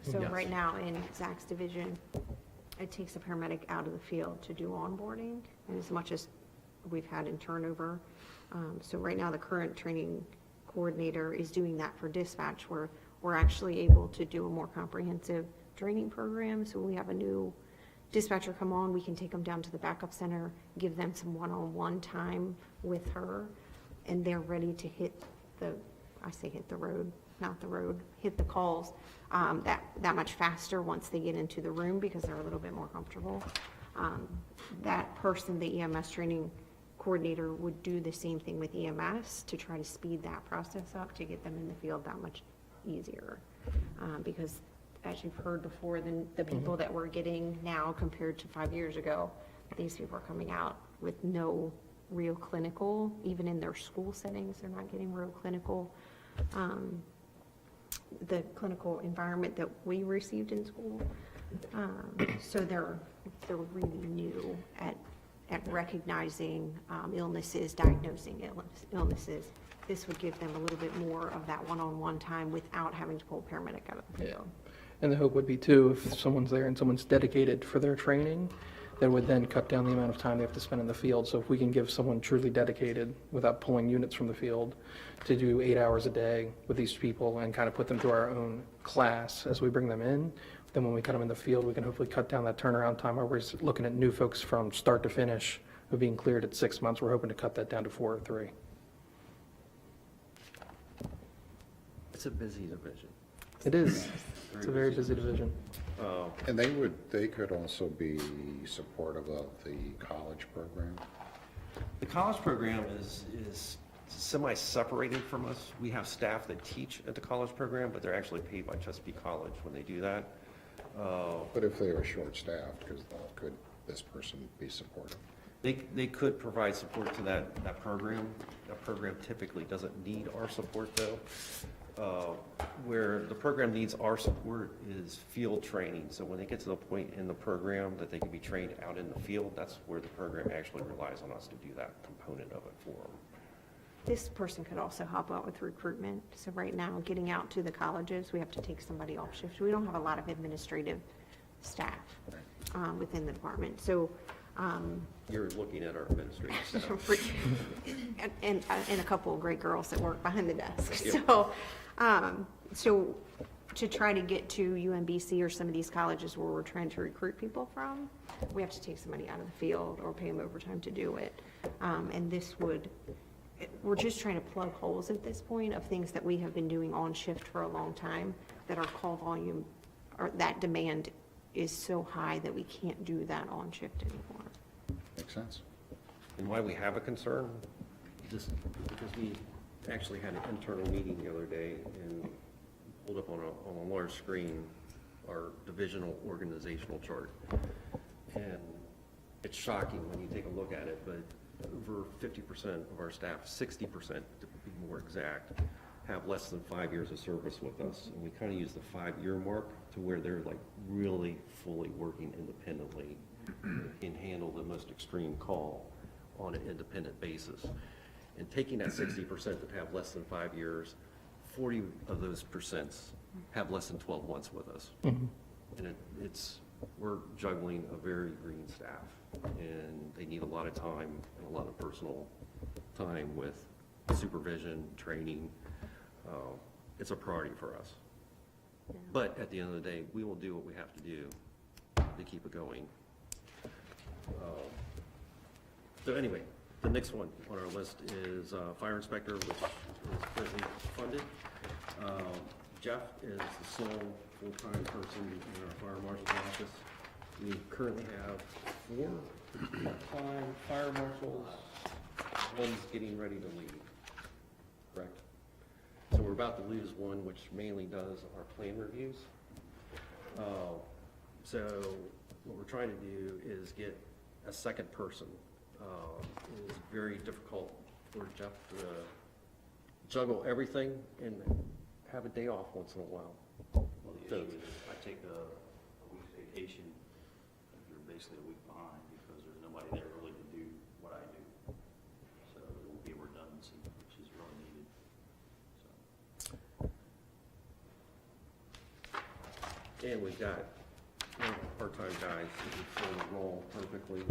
So Yes. right now in Zach's division, it takes a paramedic out of the field to do onboarding, and as much as we've had in turnover. So right now, the current training coordinator is doing that for dispatch, where we're actually able to do a more comprehensive training program. So when we have a new dispatcher come on, we can take them down to the backup center, give them some one-on-one time with her, and they're ready to hit the road. not the road, hit the calls that much faster once they get into the room because they're a little bit more comfortable. That person, the EMS training coordinator, would do the same thing with EMS to try to speed that process up to get them in the field that much easier. Because as you've heard before, the people that we're getting now compared to 5 years ago, these people are coming out with no real clinical, even in their school settings, they're not getting real clinical. The clinical environment that we received in school. So they're really new at recognizing illnesses, diagnosing illnesses. This would give them a little bit more of that one-on-one time without having to pull a paramedic out of the field. And the hope would be too, if someone's there and someone's dedicated for their training, that would then cut down the amount of time they have to spend in the field. So if we can give someone truly dedicated without pulling units from the field to do 8 hours a day with these people and kind of put them through our own class as we bring them in, then when we cut them in the field, we can hopefully cut down that turnaround time where we're looking at new folks from start to finish who are being cleared at 6 months. We're hoping to cut that down to 4 or 3. It's a busy division. It is. It's a very busy division. And they could also be supportive of the college program? The college program is semi-separated from us. We have staff that teach at the college program, but they're actually paid by Chesapeake College when they do that. But if they are short-staffed, could this person be supportive? They could provide support to that program. That program typically doesn't need our support, though. Where the program needs our support is field training. So when they get to the point in the program that they can be trained out in the field, that's where the program actually relies on us to do that component of it for them. This person could also help out with recruitment. So right now, getting out to the colleges, we have to take somebody off shift. We don't have a lot of administrative staff within the department. So You're looking at our administrative staff. and a couple of great girls that work behind the desk. Yep. So to try to get to UMBC or some of these colleges where we're trying to recruit people from, we have to take somebody out of the field or pay them overtime to do it. And we're just trying to plug holes at this point of things that we have been doing on shift for a long time, that our call volume or that demand is so high that we can't do that on shift anymore. Makes sense. And why we have a concern, just because we actually had an internal meeting the other day and pulled up on a large screen our divisional organizational chart. And it's shocking when you take a look at it, but over 50% of our staff, 60% to be more exact, have less than 5 years of service with us. And we kind of use the 5-year mark to where they're like really fully working independently and handle the most extreme call on an independent basis. And taking that 60% that have less than 5 years, 40 of those percents have less than 12 months with us. And we're juggling a very green staff, and they need a lot of time and a lot of personal time with supervision, training. It's a priority for us. But at the end of the day, we will do what we have to do to keep it going. So anyway, the next one on our list is fire inspector, which is currently funded. Jeff is the sole full-time person in our fire marshal's office. We currently have 4 full-time fire marshals. One's getting ready to leave, correct? So we're about to lose one, which mainly does our plan reviews. So what we're trying to do is get a second person. It is very difficult for Jeff to juggle everything and have a day off once in a while. Well, the issue is I take a week's vacation, you're basically a week behind because there's nobody there really to do what I do. So there will be a redundancy, which is really needed. So. And we've got one part-time guy who can fill the role perfectly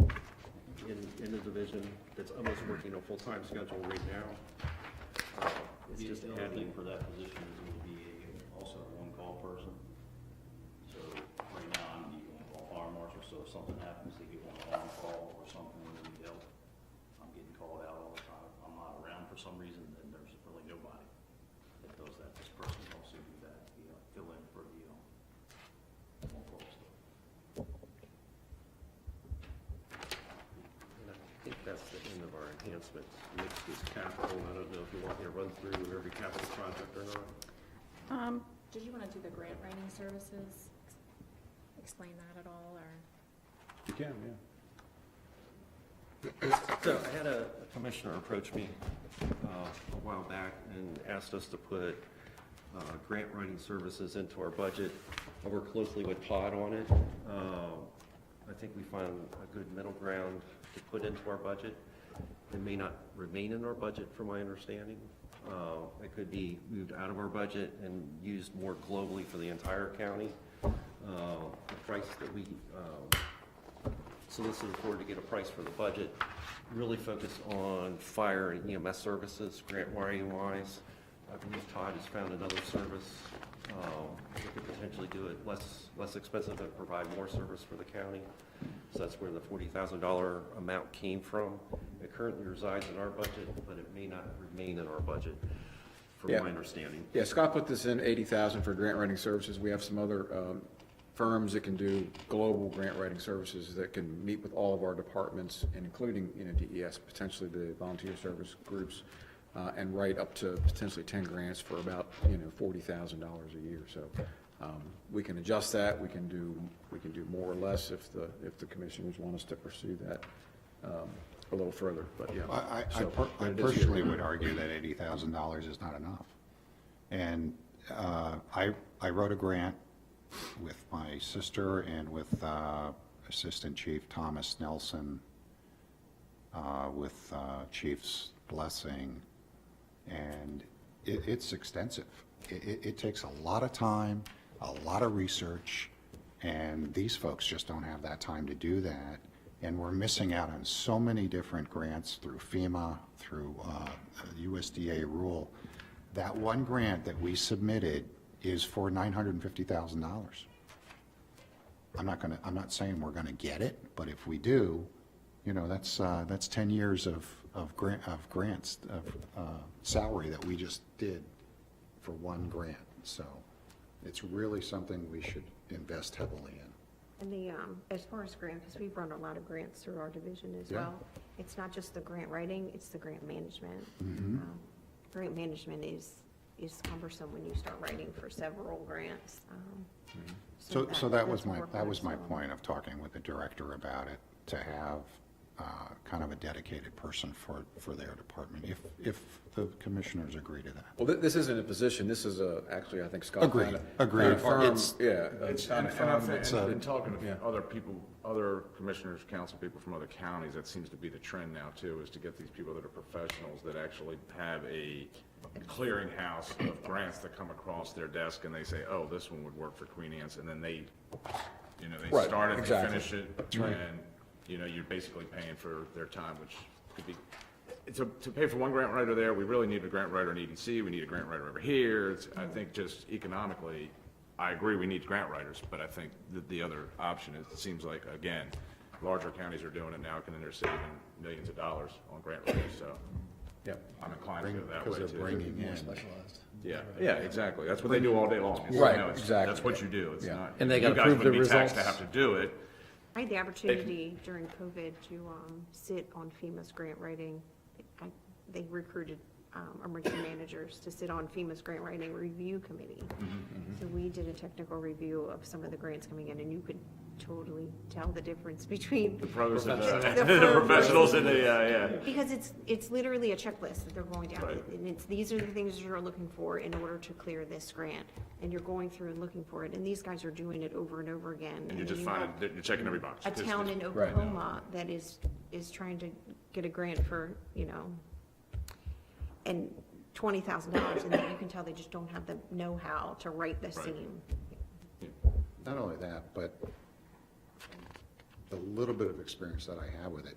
in the division that's almost working a full-time schedule right now. It's just The other adding. thing for that position is going to be also a one-call person. So right now I'm the on-call fire marshal, so if something happens, they get on call or something when we need help, I'm getting called out all the time. If I'm not around for some reason, then there's really nobody that does that. This person helps enhancements mixed as capital. I don't know if you want me to run through every capital project or not. Did you want to do the grant writing services? Explain that at all, or? You can, yeah. So I had a commissioner approach me a while back and asked us to put grant writing services into our budget. I work closely with Todd on it. I think we found a good middle ground to put into our budget. It may not remain in our budget, from my understanding. It could be moved out of our budget and used more globally for the entire county. The price that we solicited for to get a price for the budget really focused on fire and EMS services, grant wiring wise. I believe Todd has found another service that could potentially do it less expensive and provide more service for the county. So that's where the $40,000 amount came from. It currently resides in our budget, but it may not remain in our budget, from Yeah. my understanding. Yeah, Scott put this in, 80,000 for grant writing services. We have some other firms that can do global grant writing services that can meet with all of our departments, and including, DES, potentially the volunteer service groups, and write up to potentially 10 grants for about, $40,000 a year. So we can adjust that. We can do more or less if the commissioners want us to pursue that a little further. But yeah, I but it is personally here. would argue that $80,000 is not enough. And I wrote a grant with my sister and with Assistant Chief Thomas Nelson, with Chief's blessing, and it's extensive. It takes a lot of time, a lot of research, and these folks just don't have that time to do that. And we're missing out on so many different grants through FEMA, through USDA rule. That one grant that we submitted is for $950,000. I'm not saying we're gonna get it, but if we do, that's 10 years of grants, salary that we just did for one grant. So it's really something we should invest heavily in. And as far as grant, because we've run a lot of grants through our division as Yeah. well, it's not just the grant writing, it's the grant management. Mhm. Grant management is cumbersome when you start writing for several grants. So that was that's my more point of talking with the director about it, to have kind of a dedicated person for their department, if the commissioners agree to that. Well, this isn't a position. This is actually, I think Scott. Agreed. Firm, It's- yeah. And talking to other people, other commissioners, council people from other counties, that seems to be the trend now too, is to get these people that are professionals that actually have a clearinghouse of grants that come across their desk, and they say, oh, this one would work for Queen Anne's, and then they Right, start it, they exactly. finish it, and, you're basically paying for their time, which could be, to pay for one grant writer there, we really need a grant writer in EDC, we need a grant writer over here. I think just economically, I agree we need grant writers, but I think that the other option is, it seems like, again, larger counties are doing it now, and they're saving millions of dollars on grant writers, so. Yep. I'm inclined to go that way Because too. they're bringing in. Yeah, exactly. That's what they do all day long. Right, It's- exactly. That's what you do. It's Yeah. not. And they you gotta guys prove wouldn't the be taxed to results. have to do it. I had the opportunity during COVID to sit on FEMA's grant writing. They recruited emergency managers to sit on FEMA's grant writing review committee. So we did a technical review of some of the grants coming in, and you could totally tell the difference between, The pros and The the firm professionals and the, yeah. because it's literally a checklist that they're going down. Right. And these are the things you're looking for in order to clear this grant. And you're going through and looking for it, and these guys are doing it over and over again. And you're then just you finding, have you're checking every box. a town in Right. Oklahoma that is trying to get a grant for, and $20,000, and then you can tell they just don't have the know-how to write the Right. same. Not only that, but the little bit of experience that I have with it,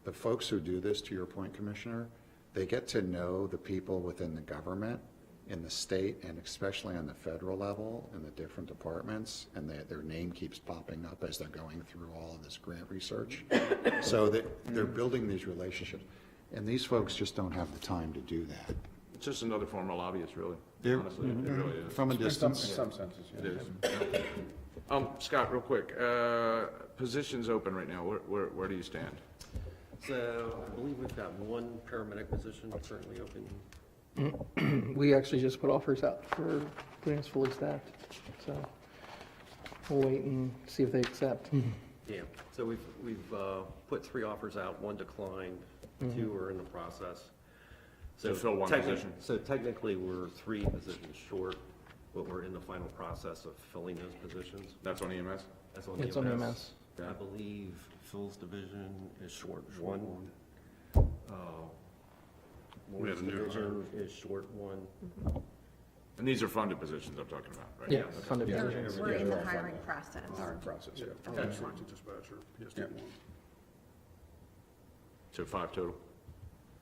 the folks who do this, to your point, Commissioner, they get to know the people within the government, in the state, and especially on the federal level, in the different departments, and their name keeps popping up as they're going through all of this grant research. So they're building these relationships, and these folks just don't have the time to do that. It's just another form of lobbyist, really. They're- Honestly, it really is. From a In distance. some senses, It yeah. is. Scott, real quick, positions open right now. Where do you stand? So I believe we've got one paramedic position currently open. We actually just put offers out for putting us fully staffed, so we'll wait and see if they accept. Yeah, so we've put 3 offers out, 1 declined, 2 are in the process. To fill one position. So technically, we're 3 positions short, but we're in the final process of filling those positions. That's on EMS? That's on It's on EMS. I believe Phil's division is short 1. We have Lori's a new division is short 1. And these are funded positions I'm talking about, right? Yeah, funded positions. We're in the hiring process. Hiring process, yeah. Insurance and dispatcher, PSD1. So 5 total?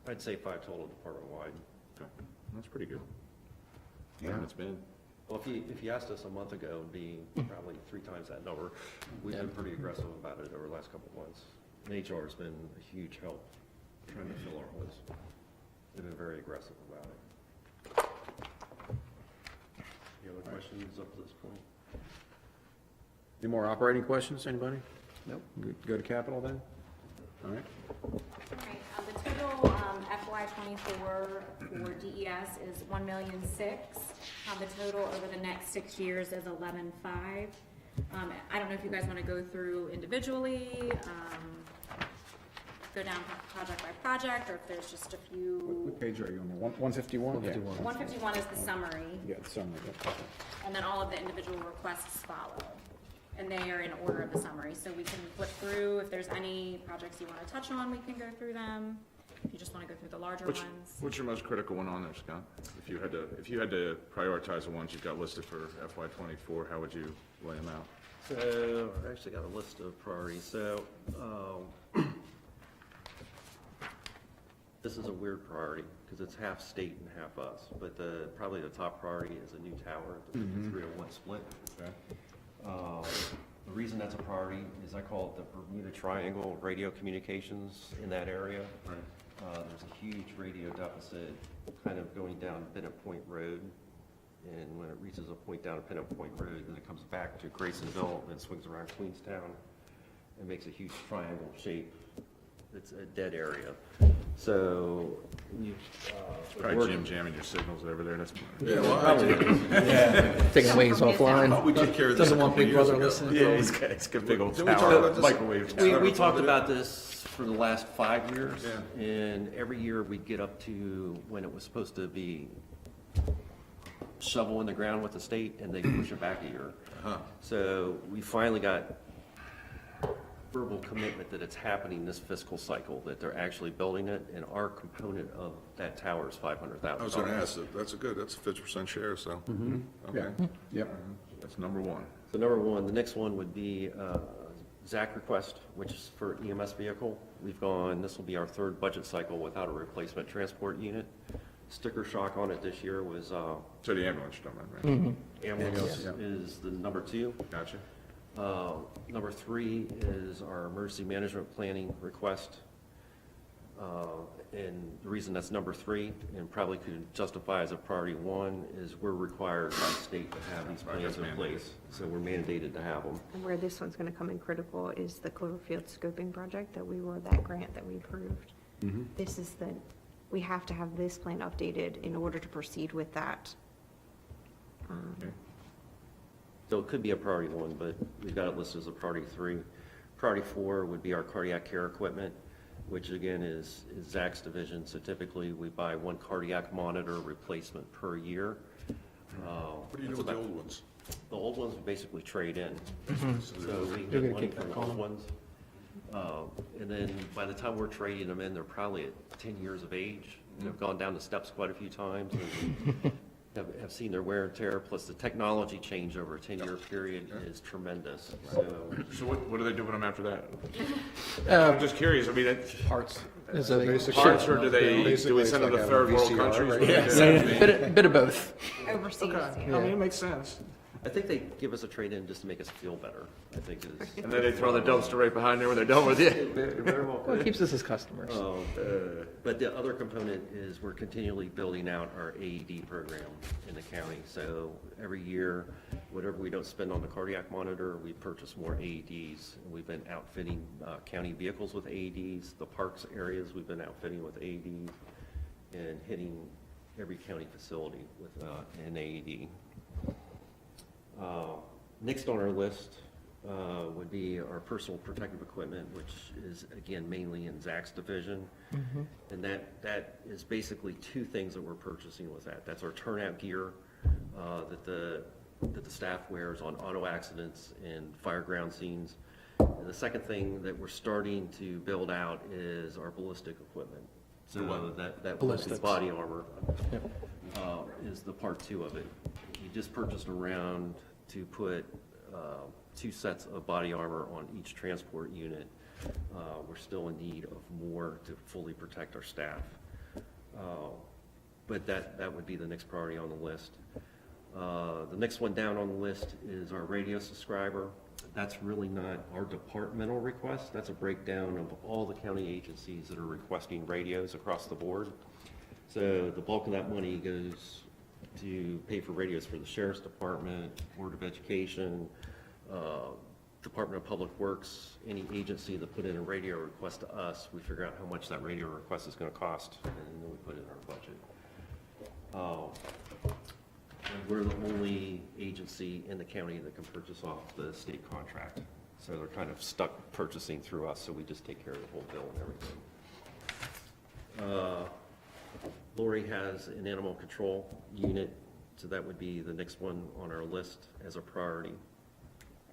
I'd say 5 total department-wide. Okay, that's pretty good. Yeah. It's been, Well, if you asked us a month ago, it'd be probably 3 times that number. We've been pretty aggressive about it over the last couple of months. And HR has been a huge help trying to fill our holes. They've been very aggressive about it. Any other questions up to this point? Any more operating questions, anybody? Nope. Go to capital then? All right. All right, the total FY '24 for DES is $1,006,000. The total over the next 6 years is $11,500,000. I don't know if you guys want to go through individually, go down project by project, or if there's just a few. What page are you on? 151? 151. 151 is the summary, Yeah, the summary, yeah. and then all of the individual requests follow. And they are in order of the summary, so we can flip through. If there's any projects you want to touch on, we can go through them. If you just want to go through the larger ones. what's your most critical one on there, Scott? If you had to prioritize the ones you've got listed for FY '24, how would you lay them out? So, I actually got a list of priorities. So, this is a weird priority because it's half state and half us. But probably the top priority is a new tower, the 301 split. Okay. The reason that's a priority is I call it the Bermuda Triangle radio communications in that area. Right. There's a huge radio deficit kind of going down Bennett Point Road. And when it reaches a point down at Bennett Point Road, then it comes back to Graysonville and then swings around Queenstown and makes a huge triangle shape. It's a dead area. So you Probably Jim jamming your signals over there, that's. Yeah, well, Taking waves offline. we took care of this a Doesn't want couple Big years Brother ago. listening. Yeah, he's got a big old Didn't we talk tower, about this? microwave tower. We talked about this for the last 5 years. Yeah. And every year we'd get up to when it was supposed to be shovel in the ground with the state and they push it back a year. So we finally got verbal commitment that it's happening this fiscal cycle, that they're actually building it, and our component of that tower is $500,000. I was gonna ask, that's a 50% share, so. Okay. Yep. That's number one. So number one, the next one would be ZAC request, which is for EMS vehicle. This will be our 3rd budget cycle without a replacement transport unit. Sticker shock on it this year was, So the ambulance you're talking about, right? ambulance Yeah. is the number 2. Gotcha. Number 3 is our emergency management planning request. And the reason that's number 3, and probably could justify as a priority 1, is we're required by state to have these Right, plans that's in place. So we're mandated to have them. And where this one's gonna come in critical is the Cloverfield scoping project that grant that we approved. This is we have to have this plan updated in order to proceed with that. So it could be a priority 1, but we've got it listed as a priority 3. Priority 4 would be our cardiac care equipment, which again is Zach's division. So typically, we buy 1 cardiac monitor replacement per year. What do you do with the old ones? The old ones we basically trade in. So we You're get gonna money keep from that the old going. ones. And then by the time we're trading them in, they're probably at 10 years of age. They've gone down the steps quite a few times and have seen their wear and tear. Plus the technology change over a 10-year period is tremendous. So So what do they do with them after that? Uh, I'm just curious, I mean, Parts. Is a parts, or do we Basically, send them it's to like a third world VCR, countries? right? What do they do? bit of both. Overseas, I mean, it makes sense. I think they give us a trade-in just to make us feel better, I think is. And then they throw the dumpster right behind there when they're done with you. Very well Well, it could. keeps us as customers. But the other component is we're continually building out our AED program in the county. So every year, whatever we don't spend on the cardiac monitor, we purchase more AEDs. And we've been outfitting county vehicles with AEDs. The parks areas, we've been outfitting with AEDs and hitting every county facility with an AED. Next on our list would be our personal protective equipment, which is, again, mainly in Zach's division. And that is basically two things that we're purchasing with that. That's our turnout gear that the staff wears on auto accidents and fire ground scenes. And the second thing that we're starting to build out is our ballistic equipment. So that ballistic body armor is the part 2 of it. We just purchased a round to put 2 sets of body armor on each transport unit. We're still in need of more to fully protect our staff. But that would be the next priority on the list. The next one down on the list is our radio subscriber. That's really not our departmental request. That's a breakdown of all the county agencies that are requesting radios across the board. So the bulk of that money goes to pay for radios for the Sheriff's Department, Board of Education, Department of Public Works, any agency that put in a radio request to us, we figure out how much that radio request is going to cost, and then we put it in our budget. And we're the only agency in the county that can purchase off the state contract. So they're kind of stuck purchasing through us, so we just take care of the whole bill and everything. Lori has an animal control unit, so that would be the next one on our list as a priority.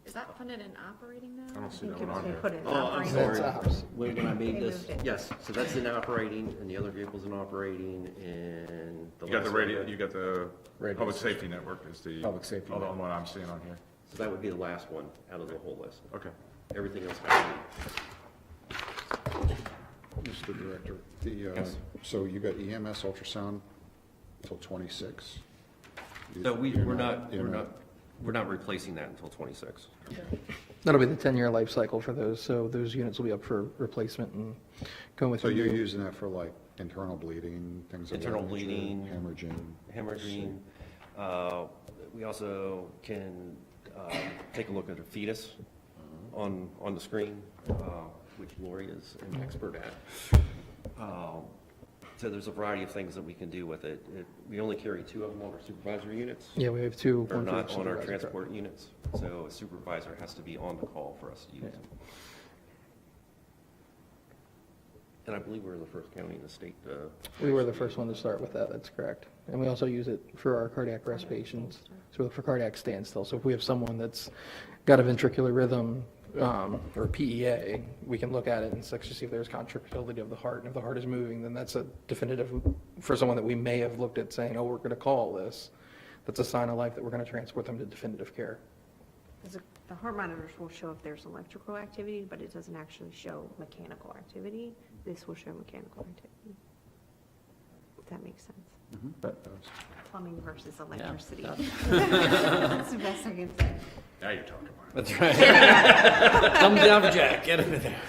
Is that funded in operating now? I don't see I that think one on they here. put it in Oh, I'm operating. sorry. That's ours. When I made They this, moved it. yes, so that's in operating, and the other vehicle's in operating, and the You got the last radio, one- you got the Radio public safety network is the. Public safety Hold on, network. what I'm seeing on here. So that would be the last one out of the whole list. Okay. Everything else has to be. Mr. Director, Yes. so you got EMS ultrasound till 26? So You're we're not replacing that until 26. That'll be the 10-year life cycle for those, so those units will be up for replacement and going with. So the you're new- using that for like internal bleeding, things like that? Internal bleeding. Hemorrhaging? Hemorrhaging. We also can take a look at a fetus on the screen, which Lori is an expert at. So there's a variety of things that we can do with it. We only carry 2 of them on our supervisor units. Yeah, we have 2. They're one for not each on our supervisor. transport units, so a supervisor has to be on the call for us to use them. And I believe we're the first county in the state to. We were the first one to start with that, that's correct. And we also use it for our cardiac arrest patients, so for cardiac standstill. So if we have someone that's got a ventricular rhythm, or PEA, we can look at it and actually see if there's contractility of the heart. And if the heart is moving, then that's a definitive, for someone that we may have looked at saying, oh, we're going to call this, that's a sign of life that we're going to transport them to definitive care. The heart monitors will show if there's electrical activity, but it doesn't actually show mechanical activity. This will show mechanical activity. If that makes sense. Plumbing versus electricity. That's the best I can say. Now you're talking, Mark. That's right. Thumbs down for Jack, get him in there.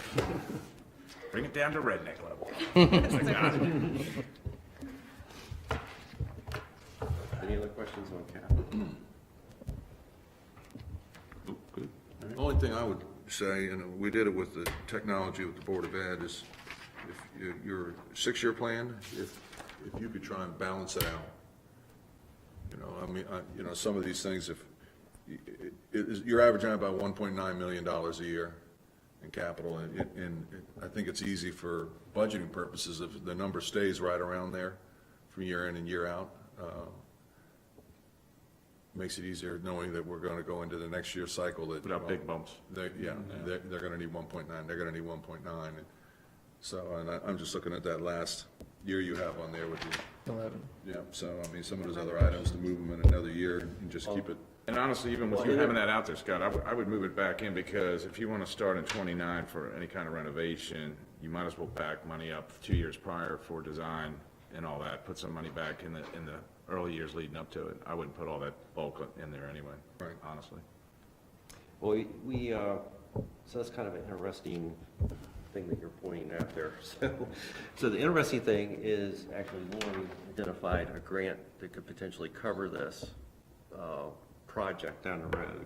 Bring it down to redneck level. Any other questions on CAP? Good. The only thing I would say, and we did it with the technology with the Board of Ed, is if your 6-year plan, if you could try and balance it out. You know, I mean, some of these things, you're averaging out about $1.9 million a year in capital, and I think it's easy for budgeting purposes if the number stays right around there from year in and year out. Makes it easier knowing that we're going to go into the next year's cycle that. Without big bumps. They're going to need 1.9, they're going to need 1.9. So, and I'm just looking at that last year you have on there with the. 11. Yeah, so, I mean, some of those other items, to move them in another year and just keep it. And honestly, even with you having that out there, Scott, I would move it back in, because if you want to start in 29 for any kind of renovation, you might as well back money up 2 years prior for design and all that, put some money back in the early years leading up to it. I wouldn't put all that bulk in there anyway, Right. honestly. Well, so that's kind of an interesting thing that you're pointing out there. So the interesting thing is actually Lori identified a grant that could potentially cover this project down the road.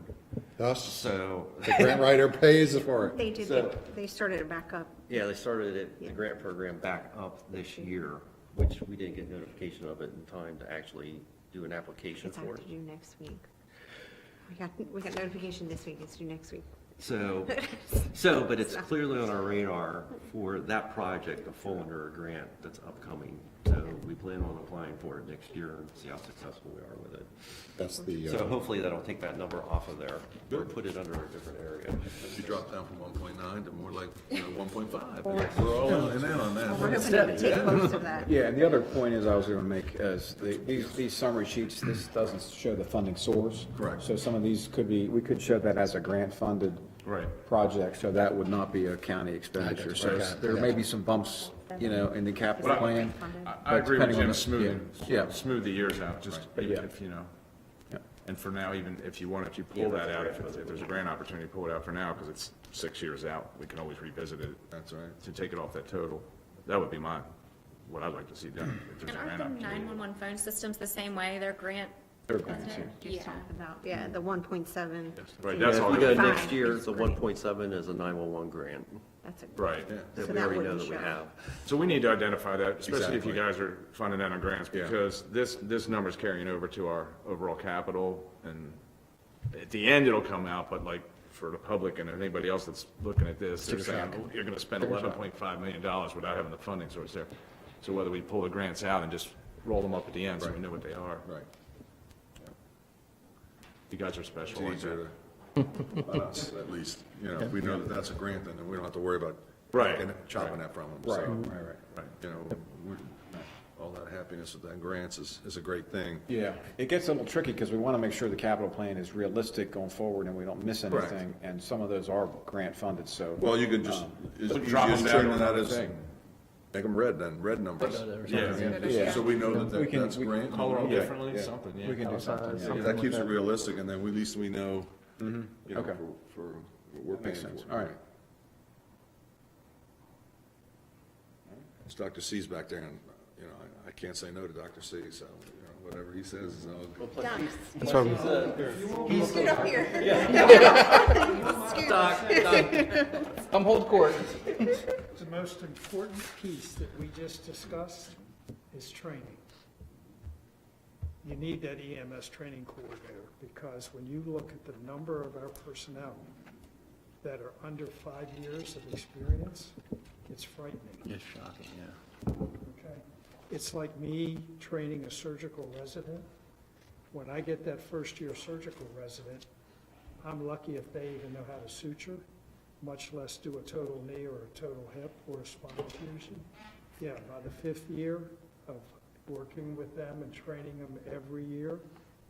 Thus, So, the grant writer pays for it. They did, So- they started it back up. yeah, they started it, the grant program back up this year, which we didn't get notification of it in time to actually do an application It's for out to it. do next week. We got notification this week, it's due next week. So, but it's clearly on our radar for that project to fall under a grant that's upcoming. So we plan on applying for it next year and see how successful we are with it. That's the, So hopefully that'll take that number off of there, or put it under a different area. You drop down from 1.9 to more like, 1.5. We're all in on We're that. hoping to take most of that. Yeah, and the other point is I was going to make is these summary sheets, this doesn't show the funding source. Correct. So some of these could be, we could show that as a grant-funded Right. project, so that would not be a county expenditure. So there may be some bumps, in the capital plan. I agree with depending on Jim, the- smoothing, yeah. smooth the years out, just even Yeah. if, Yeah. and for now, even if you pull that out, if there's a grant opportunity, pull it out for now, because it's 6 years out, we can always revisit it. That's right. To take it off that total. That would be what I'd like to see done, if there's And a aren't grant the opportunity. 911 phone systems the same way? They're grant? They're grants, yeah. Just Yeah. talked about, yeah, the 1.7. Right, Yeah, that's if all we good. go next Fine. year, It's the great. 1.7 is a 911 grant That's a. Right. that So we that already know wouldn't that we show. have. So we need to identify that, especially if you Exactly. guys are funding that on grants, Yeah. because this number's carrying over to our overall capital, and at the end, it'll come out, but like, for the public and anybody else that's looking at this, they're saying, "Oh, you're gonna spend $11.5 million without having the funding source there. So whether we pull the grants out and just roll them up at the end, so we know what they are. Right. You guys are special It's like easier that. to, on us, at least, if we know that that's a grant, then we don't have to worry about Right. chopping that from them. Right, So, right, right. all that happiness with that grants is a great thing. Yeah, it gets a little tricky because we want to make sure the capital plan is realistic going forward and we don't miss Correct. anything. And some of those are grant funded, so. Well, you could just, as easy drop as them down turning to that another as, thing. make them red then, red numbers. Yeah. So we know that We can- that's we can grant. Color them Okay. differently, Yeah. something, We can do something, yeah. Yeah, that keeps it realistic, and then at least we know, Okay. for what we're paying Makes for. sense. All right. It's Dr. C's back there, and, I can't say no to Dr. C, so, whatever he says is all good. Scoot up here. Come hold court. The most important piece that we just discussed is training. You need that EMS training coordinator, because when you look at the number of our personnel that are under 5 years of experience, it's frightening. It's shocking, yeah. Okay? It's like me training a surgical resident. When I get that first-year surgical resident, I'm lucky if they even know how to suture, much less do a total knee or a total hip or a spinal fusion. Yeah, by the 5th year of working with them and training them every year,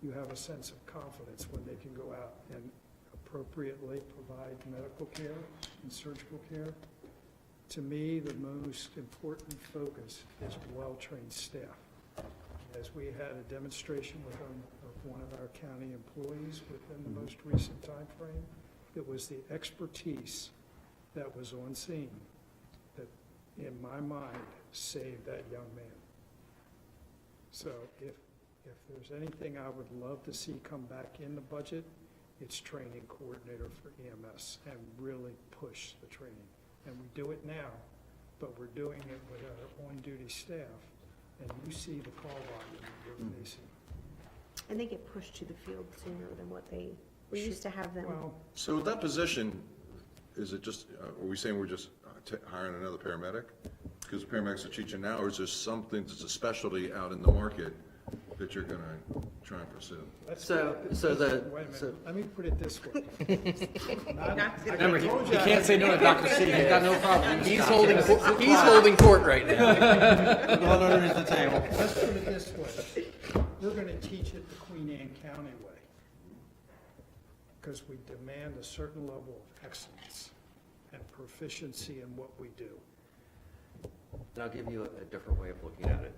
you have a sense of confidence when they can go out and appropriately provide medical care and surgical care. To me, the most important focus is well-trained staff. As we had a demonstration with one of our county employees within the most recent time frame, it was the expertise that was on scene that, in my mind, saved that young man. So if there's anything I would love to see come back in the budget, it's training coordinator for EMS and really push the training. And we do it now, but we're doing it with our on-duty staff, and you see the call volume that we're facing. And they get pushed to the field sooner than what we used to have them. Well, So with that position, is it just, are we saying we're just hiring another paramedic? Because paramedics are teaching now, or is there something that's a specialty out in the market that you're gonna try and pursue? So wait a minute, let me put it this way. Remember, he can't say no to Dr. City. He's got no problem. He's holding court right now. Going underneath the table. Let's put it this way. We're gonna teach it the Queen Anne County way, because we demand a certain level of excellence and proficiency in what we do. And I'll give you a different way of looking at it.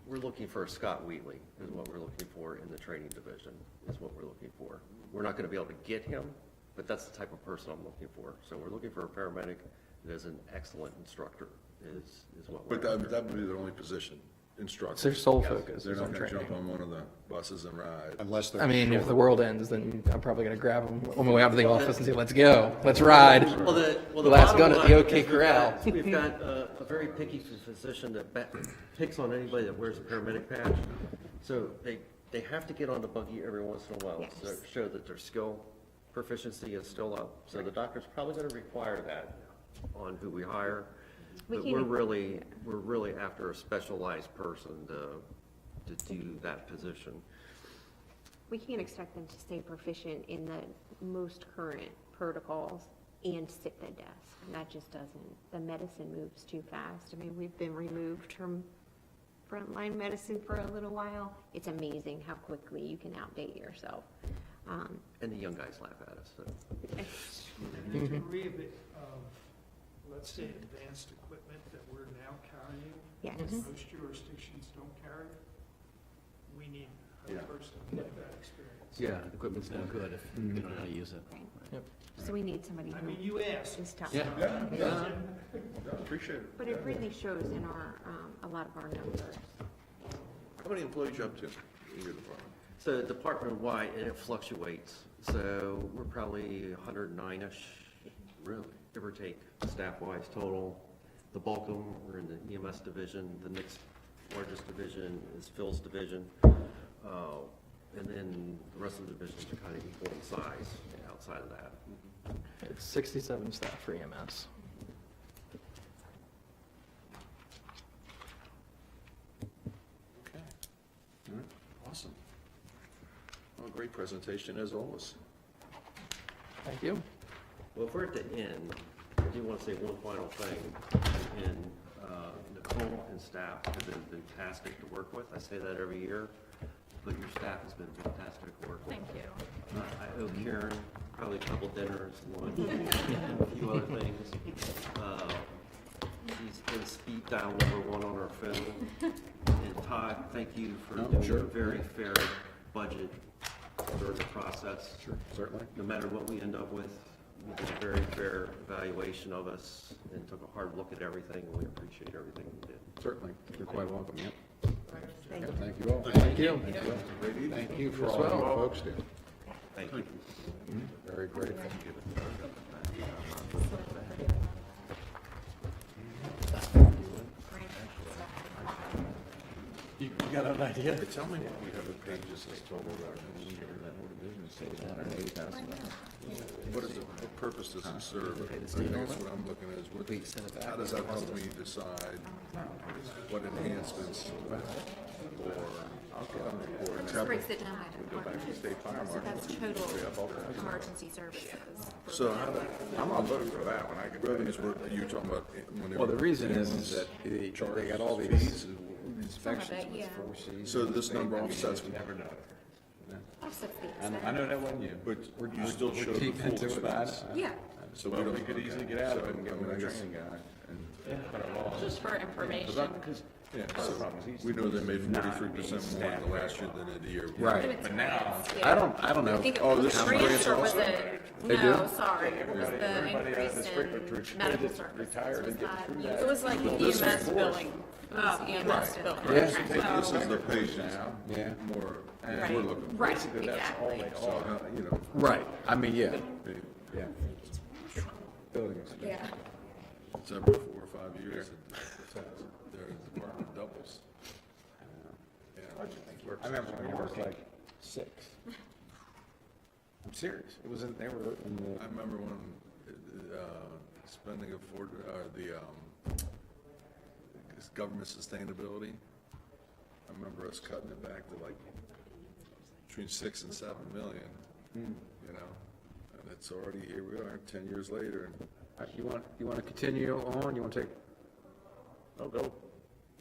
We're looking for a Scott Wheatley, is what we're looking for in the training division, is what we're looking for. We're not gonna be able to get him, but that's the type of person I'm looking for. So we're looking for a paramedic that is an excellent instructor, is what we're But after. that would be the only position. instructors. It's their sole focus They're is not on gonna training. jump on one of the buses and ride. Unless they're. I mean, if short. the world ends, then I'm probably gonna grab them on my way out of the office and say, let's go, let's ride. Well, The last bottom gun at line the OK is Corral. We've got a very picky physician that picks on anybody that wears a paramedic patch. So they have to get on the buggy every once in a while to Yes. show that their skill proficiency is still up. So the doctor's probably gonna require that on who we hire. We But can- we're really after a specialized person to do that position. We can't expect them to stay proficient in the most current protocols and sit at the desk. That just doesn't, the medicine moves too fast. I mean, we've been removed from frontline medicine for a little while. It's amazing how quickly you can outdate yourself. And the young guys laugh at us, so. The degree of, let's say, advanced equipment that we're now carrying, Yes. that most jurisdictions don't carry, we need a person with that experience. Yeah, the equipment's no good if you don't know how to use it. Right. So we need somebody I who mean, you asked. is tough. Appreciate it. But it really shows in our, a lot of our numbers. How many employees you up to in your department? So department-wide, and it fluctuates, so we're probably 109-ish, Really? give or take, staff-wise total. The bulk of them are in the EMS division, the next largest division is Phil's division, and then the rest of the divisions are kind of equal in size outside of that. It's 67 staff for EMS. Okay. All right. Awesome. Well, great presentation as always. Thank you. Well, if we're at the end, I do want to say one final thing. And Nicole and staff have been fantastic to work with. I say that every year, but your staff has been fantastic to work with. Thank you. I owe Karen probably a couple dinners, lunch, and a few other things. She's been speed dial #1 on our phone. And Todd, thank you for doing a very fair budget during the process. Sure, certainly. No matter what we end up with, you did a very fair evaluation of us and took a hard look at everything, and we appreciate everything you did. Certainly. You're quite welcome, yep. Thank Yeah, you. thank you all. Thank you. Thank you for As all you well. folks do. Thank you. Very grateful. You got an idea? Hey, tell me what we have a page that says total revenues. What is it, what purpose does it serve? I guess what I'm looking at is what, how does that help me decide what enhancements or This breaks it down by department. So that's total emergency services. So how do I'm gonna vote for that one. I could. revenues work, you're talking about when they Well, the were- reason is that they got all these fees? inspections with yeah. 4Cs. So this number offsets, Offsets the I expense. know that wasn't you. but you still show the Deep full into it, but I- expense. Yeah, So Well, don't- we could easily get out of it and get So, I mean, one I guess- training guy and cut our loss. Just for information. Yeah, so we know they made 43% more in the last year than in the year. Right. But now. I don't know. I think it Oh, was this the is grants grants or was also? it? They No, do? sorry, it was the increase in medical services. retired and get through that. It was like EMS billing. It was EMS billing. Yeah. This is the page now, Yeah. more, Right, we're looking. right, exactly. So, you know, Right. I mean, yeah. Yeah. Building expense. Yeah. it's every 4 or 5 years, their department doubles. I remember when it was like 6. I'm serious. It was in, they were in the. I remember when, spending this government sustainability, I remember us cutting it back to like between 6 and 7 million, you know? And it's already, here we are, 10 years later, and You want to continue on? You want to take? I'll go.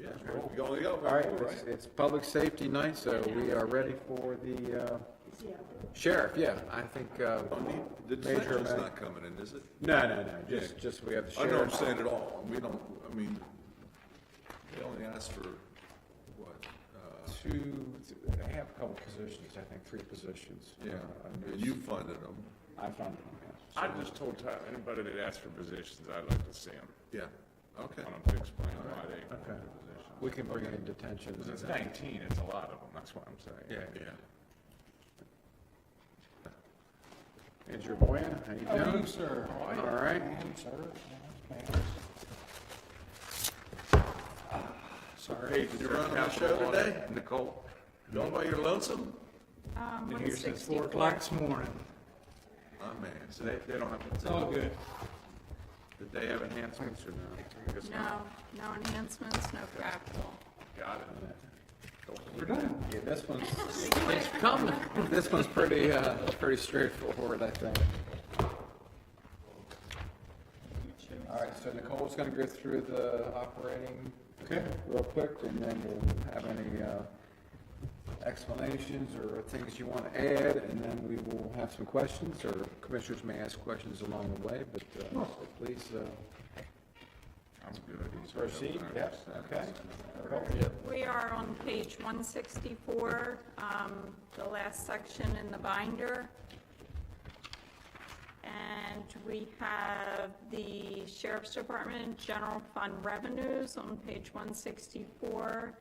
Yeah, we go, go. All right, it's Public Safety Night, so we are ready for the sheriff. Yeah, I think. The Major detective's amount- not coming in, is it? No. Just we have the I know I'm sheriff. saying it all, we don't, I mean, they only asked for, what, They have a couple positions, I think, 3 positions. yeah, and and you funded them, I found them, yes. I just told Tyler, anybody that asks for positions, I'd like to see them. yeah, okay. I want them to explain why they want Okay. the position. We can bring it into detention. Because it's 19, it's a lot of them, that's what I'm saying. Yeah. Andrew Boyan, how you doing? sir? All right. Sorry. Hey, did You running the show today? Nicole? Going by your lonesome? Been here since 4 164. o'clock this morning. My man. So they don't have, It's all good. did they have enhancements or no? I guess No, not. no enhancements, no capital. Got it. We're done. Yeah, this one's, Thanks for coming. this one's pretty straightforward, I think. All right, so Nicole's gonna go through the operating real quick, and then we'll have any explanations or things you want to add, and then we will have some questions, or commissioners may ask questions along the way, but so please I'm good. proceed. Yes, okay. Nicole? We are on page 164, the last section in the binder. And we have the Sheriff's Department General Fund revenues on page 164,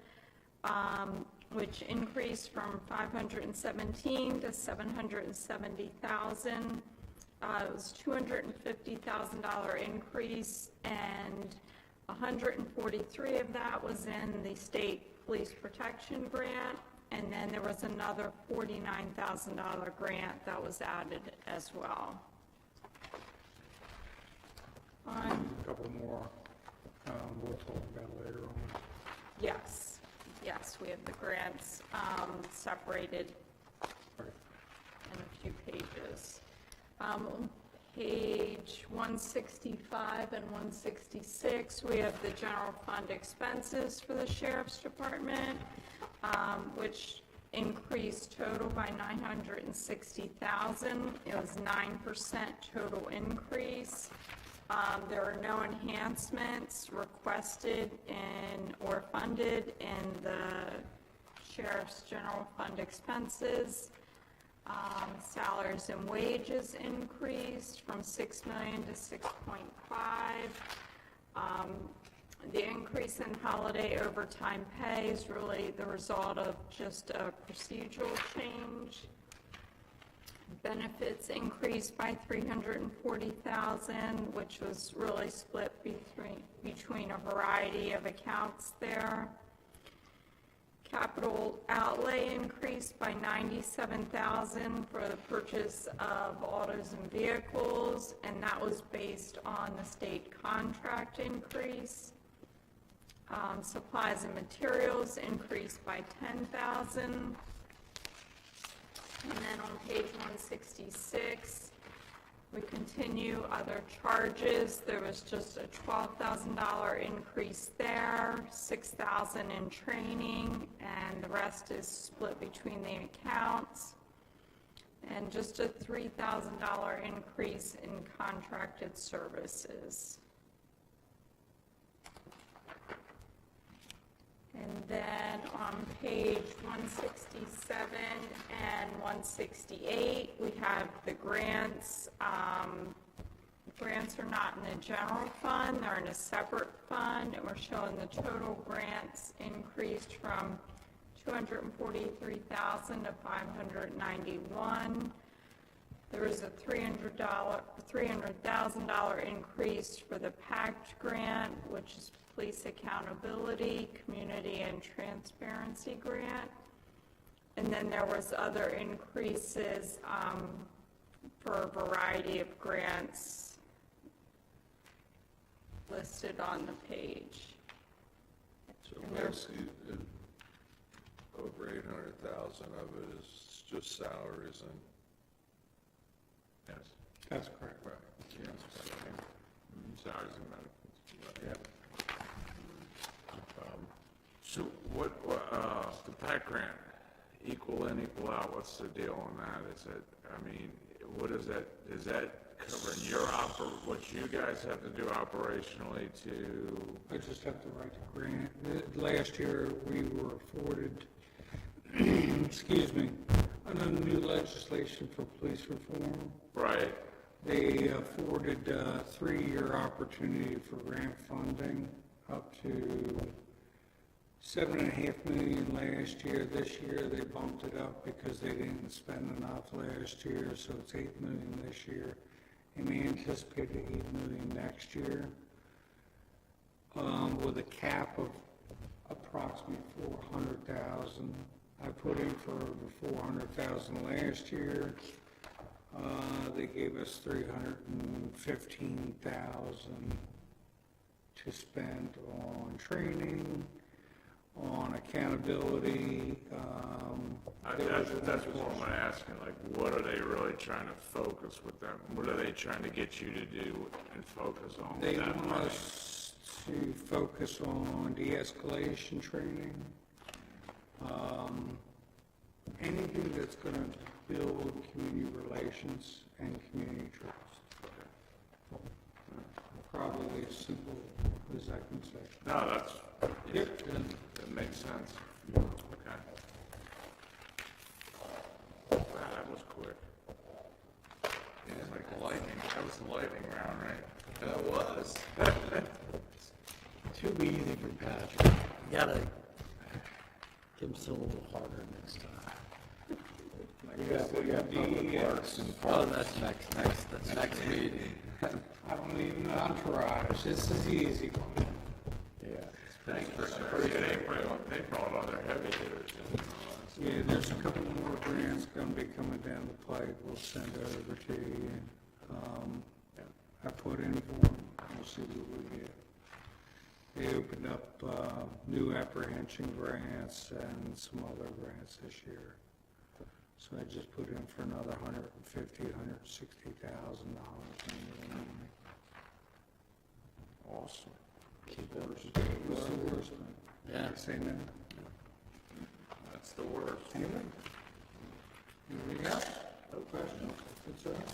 which increased from 517 to 770,000. It was $250,000 increase, and 143 of that was in the state police protection grant, and then there was another $49,000 grant that was added as well. A couple more, we'll talk about later on. Yes, we have the grants separated in a few pages. On page 165 and 166, we have the general fund expenses for the Sheriff's Department, which increased total by $960,000. It was 9% total increase. There are no enhancements requested in or funded in the Sheriff's General Fund expenses. Salaries and wages increased from $6 million to $6.5. The increase in holiday overtime pay is really the result of just a procedural change. Benefits increased by $340,000, which was really split between a variety of accounts there. Capital outlay increased by $97,000 for the purchase of autos and vehicles, and that was based on the state contract increase. Supplies and materials increased by $10,000. And then on page 166, we continue other charges. There was just a $12,000 increase there, $6,000 in training, and the rest is split between the accounts. And just a $3,000 increase in contracted services. And then on page 167 and 168, we have the grants. Grants are not in the general fund, they're in a separate fund, and we're showing the total grants increased from $243,000 to $591,000. There was a $300,000 increase for the PACT grant, which is Police Accountability, Community and Transparency Grant. And then there was other increases for a variety of grants listed on the page. So basically, over 800,000 of it is just salaries and. Yes. That's correct. Right. Yes. Salaries and benefits. Yeah. So what, the PAC grant, equal in, equal out, what's the deal on that? Is it, I mean, what is that covering your what you guys have to do operationally to? I just have to write the grant. Last year, we were afforded, under the new legislation for police reform, Right. they afforded a 3-year opportunity for grant funding up to 7.5 million last year. This year, they bumped it up because they didn't spend enough last year, so it's 8 million this year. And we anticipate 8 million next year, with a cap of approximately 400,000. I put in for over 400,000 last year. They gave us 315,000 to spend on training, on accountability. That's what I'm asking, like, what are they really trying to focus with them? What are they trying to get you to do and focus on with They that want money? us to focus on de-escalation training. Anything that's going to build community relations and community trust. Probably as simple as I can say. No, that makes sense. Okay. Wow, that was quick. It's like lightning, that was the lightning round, right? That was. Too easy for Patrick. You gotta give him something a little harder next time. We got DEX. Oh, that's next meeting. I don't need an entourage. This is the easy one. Yeah. Thanks for, they brought all their heavy hitters in. Yeah, there's a couple more grants gonna be coming down the pipe. We'll send over to you. I put in for them. We'll see what we get. They opened up new apprehension grants and some other grants this year. So I just put in for another $150,000, $160,000. Awesome. What's the worst one? Yeah. Say no. That's the worst. Anyway. Anything else? No questions? Concerns?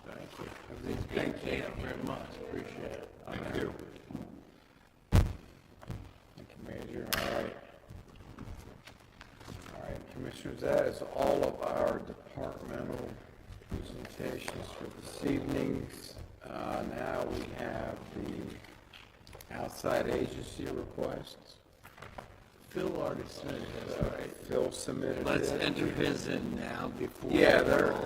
Thank you. Thank you very much. Appreciate it. Thank you. Thank you, Major. All right. All right, Commissioners, that is all of our departmental presentations for this evening. Now we have the outside agency requests. Phil already submitted his. All right, Phil submitted Let's it. enter his in now before. Yeah, they're in.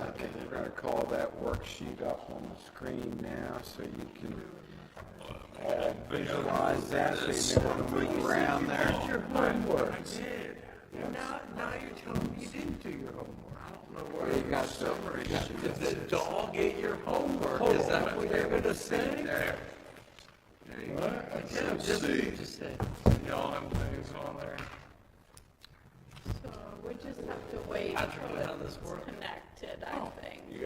I think we're gonna call that worksheet up on the screen now, so you can all visualize that, so you know what to move around there. Your homework. I did. Now you're telling me you didn't do your homework. I don't know where You got some. Did the dog get your homework? Is that what you're gonna say? There. There you go. Yeah, just say. Y'all have things on there. So we just have to wait Patrick, until how this it's works? connected, I think. You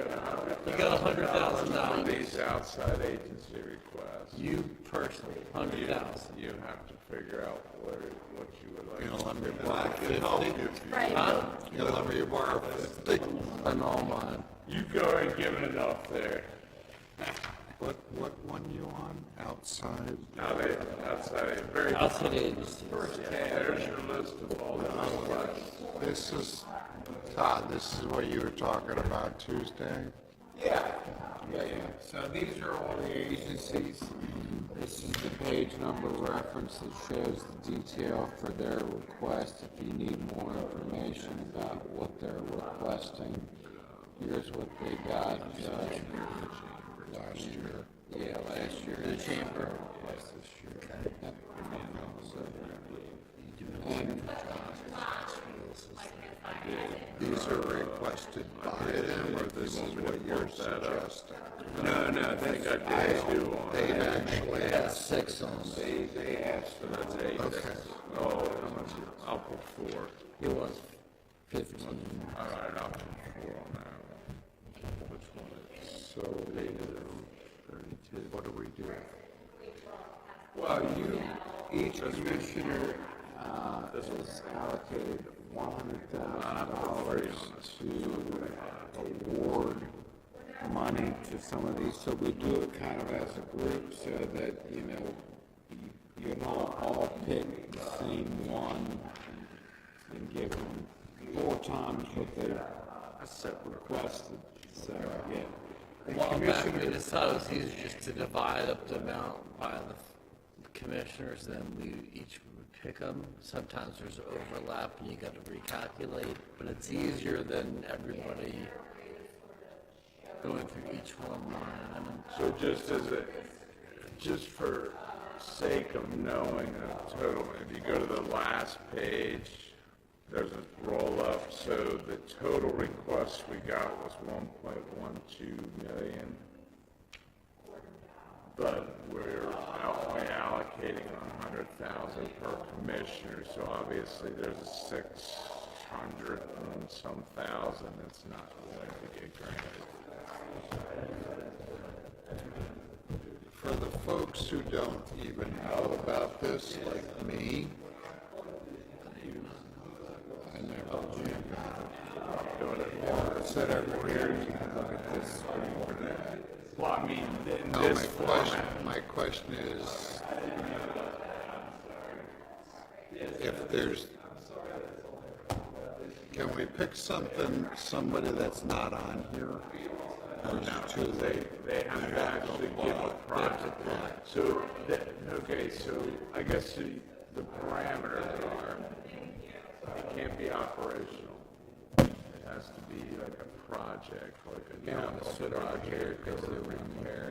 got $100,000. on these outside agency requests. You personally, 100,000. You have to figure out what you would like. You'll let me borrow 50. Right. Huh? You'll let me borrow 50. And all mine. You've already given enough there. What one you on? Outside? Now they, outside, very Outside agencies. first tab, there's your list of all the requests. This is, Todd, this is what you were talking about Tuesday? Yeah. So these are all the agencies. This is the page number reference that shows the detail for their request. If you need more information about what they're requesting, here's what they got. Last year. Yeah, last year. The chamber. Yes, this year. Yep. These are requested by them, or this is what you're suggesting? No, I think I did too on They've that. actually asked. 6 on there. They asked for That's 8. Okay. Oh, how much? I'll put 4. It was 15. All right, I'll put 4 on that one. Which one is? So, 32. What do we do? well, each commissioner, is allocated $100,000 to award money to some of these, so we do it kind of as a group, so that, you don't all pick the same one and give them 4 times what they requested, so, yeah. A while back, we decided it was easier just to divide up the amount by the commissioners, then we each would pick them. Sometimes there's overlap and you gotta recalculate, but it's easier than everybody going through each one line. So just for sake of knowing the total, if you go to the last page, there's a roll up, so the total request we got was 1.12 million. But we're only allocating 100,000 per commissioner, so obviously there's a 600 and some thousand that's not going to get granted. For the folks who don't even know about this, like me, I never said every year, you can look at this or that. Well, I mean, in No, this format, my question is, if there's, can we pick somebody that's not on here? Or is it too late? they have to actually give a project. So, okay, so I guess the parameters are, it can't be operational. It has to be like a project, like a capital project or a repair.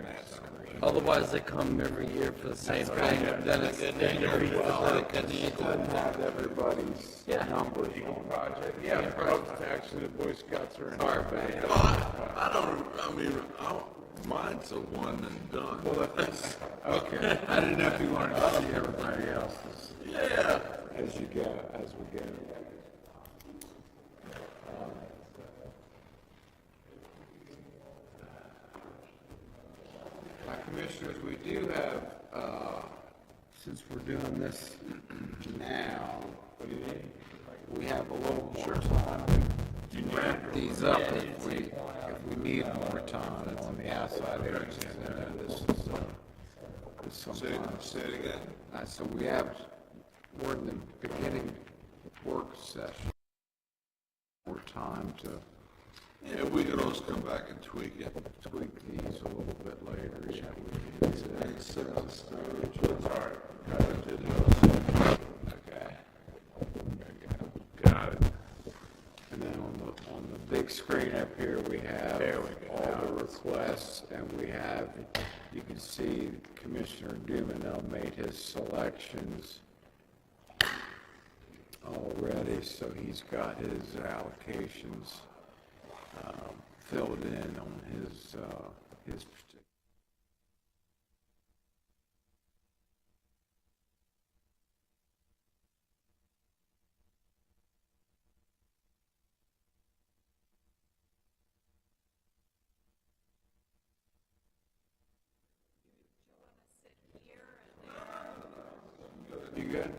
Otherwise, they come every year for the same thing, and then it's, then you read the book, and you Doesn't have everybody's numbers on project. Yeah, actually, the Boy Scouts are in our band. Mine's a one and done. Okay, I didn't know if you wanted to see everybody else's. Yeah. As we go. Commissioners, we do have, since we're doing this now, we have a little more time to wrap these up if we need more time on the outside areas. Say it again. So we're in the beginning work session. More time to. Yeah, we can always come back and tweak these a little bit later. Yeah, we can do that. Set the stage. Okay. Got it. And then on the big screen up here, we have all the requests, and we have, you can see Commissioner Dumanel made his selections already, so he's got his allocations filled in on his particular. You good?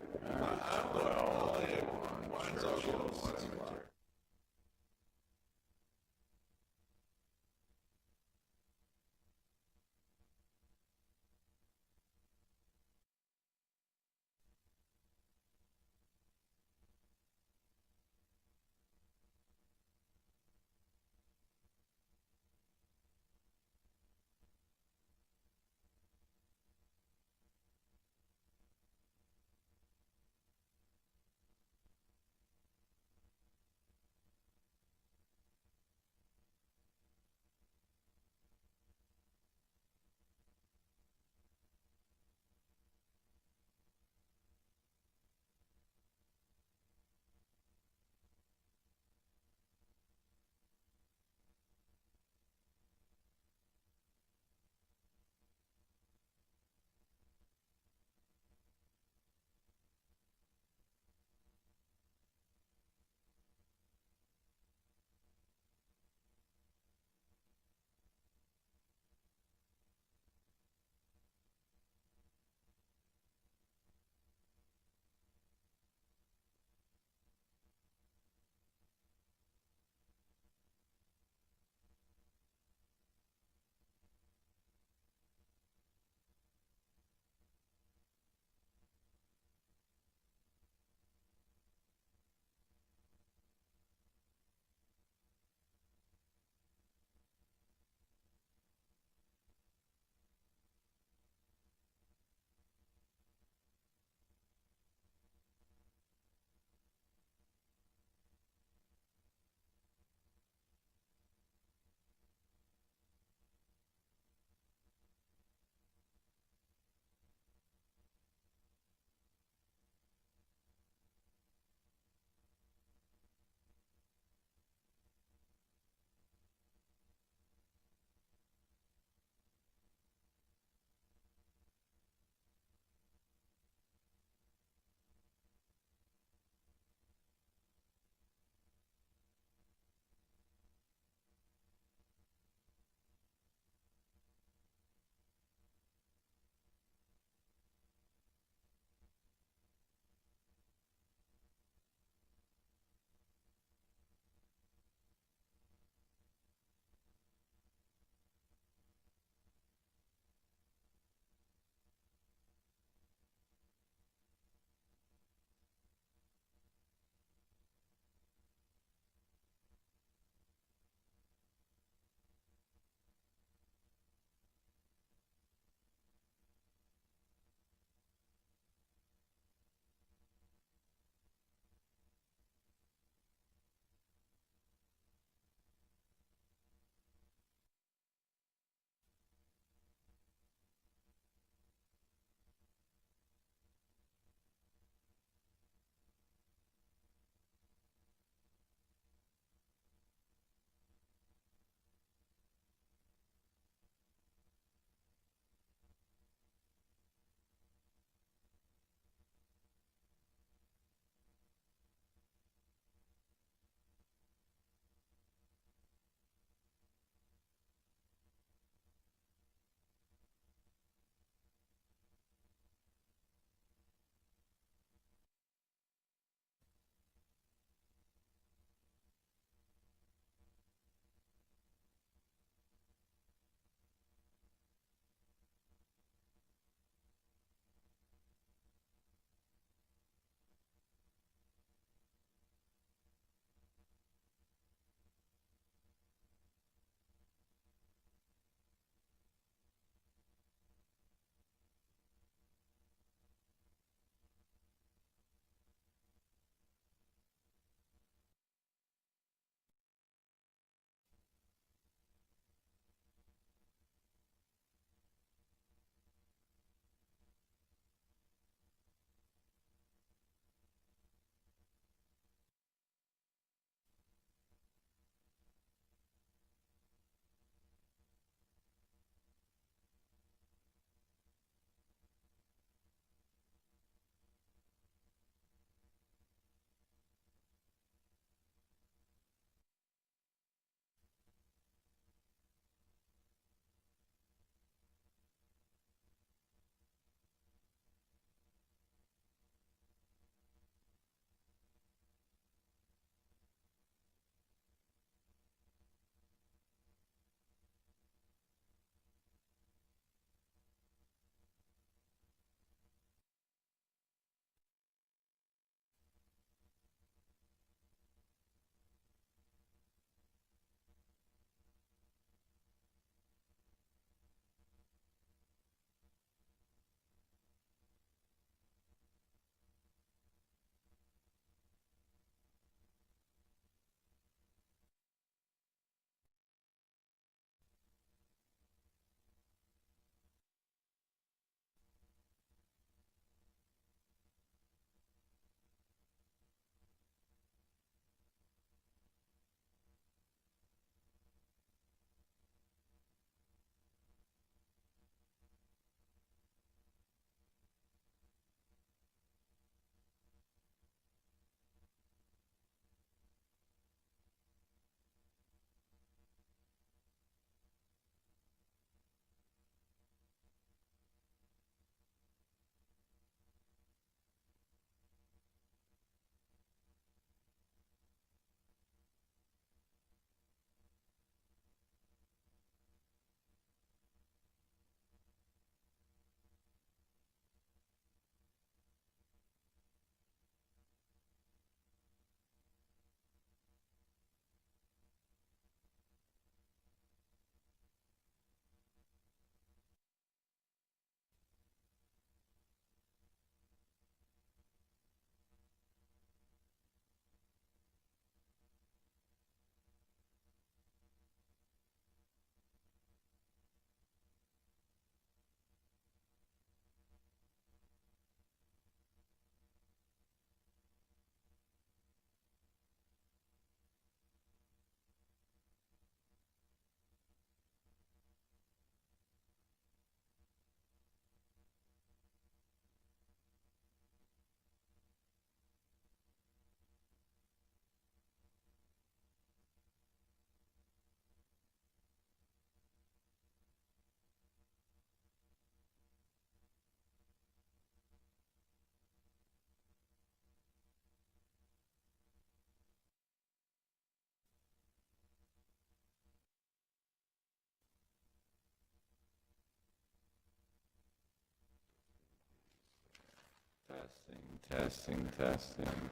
Testing, testing,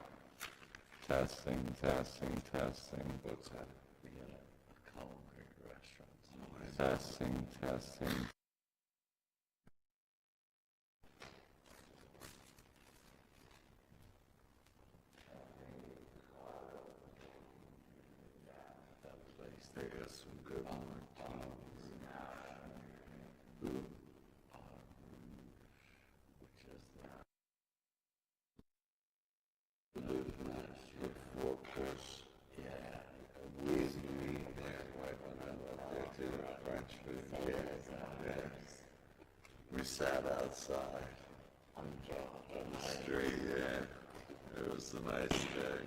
testing, testing, testing. What's that? We got a culinary restaurants. Testing, testing. That place They got some good martinis. which is The four-course. yeah. We eat there, wife and I love there too, French food, yeah. We sat outside on the street, yeah. It was a nice day.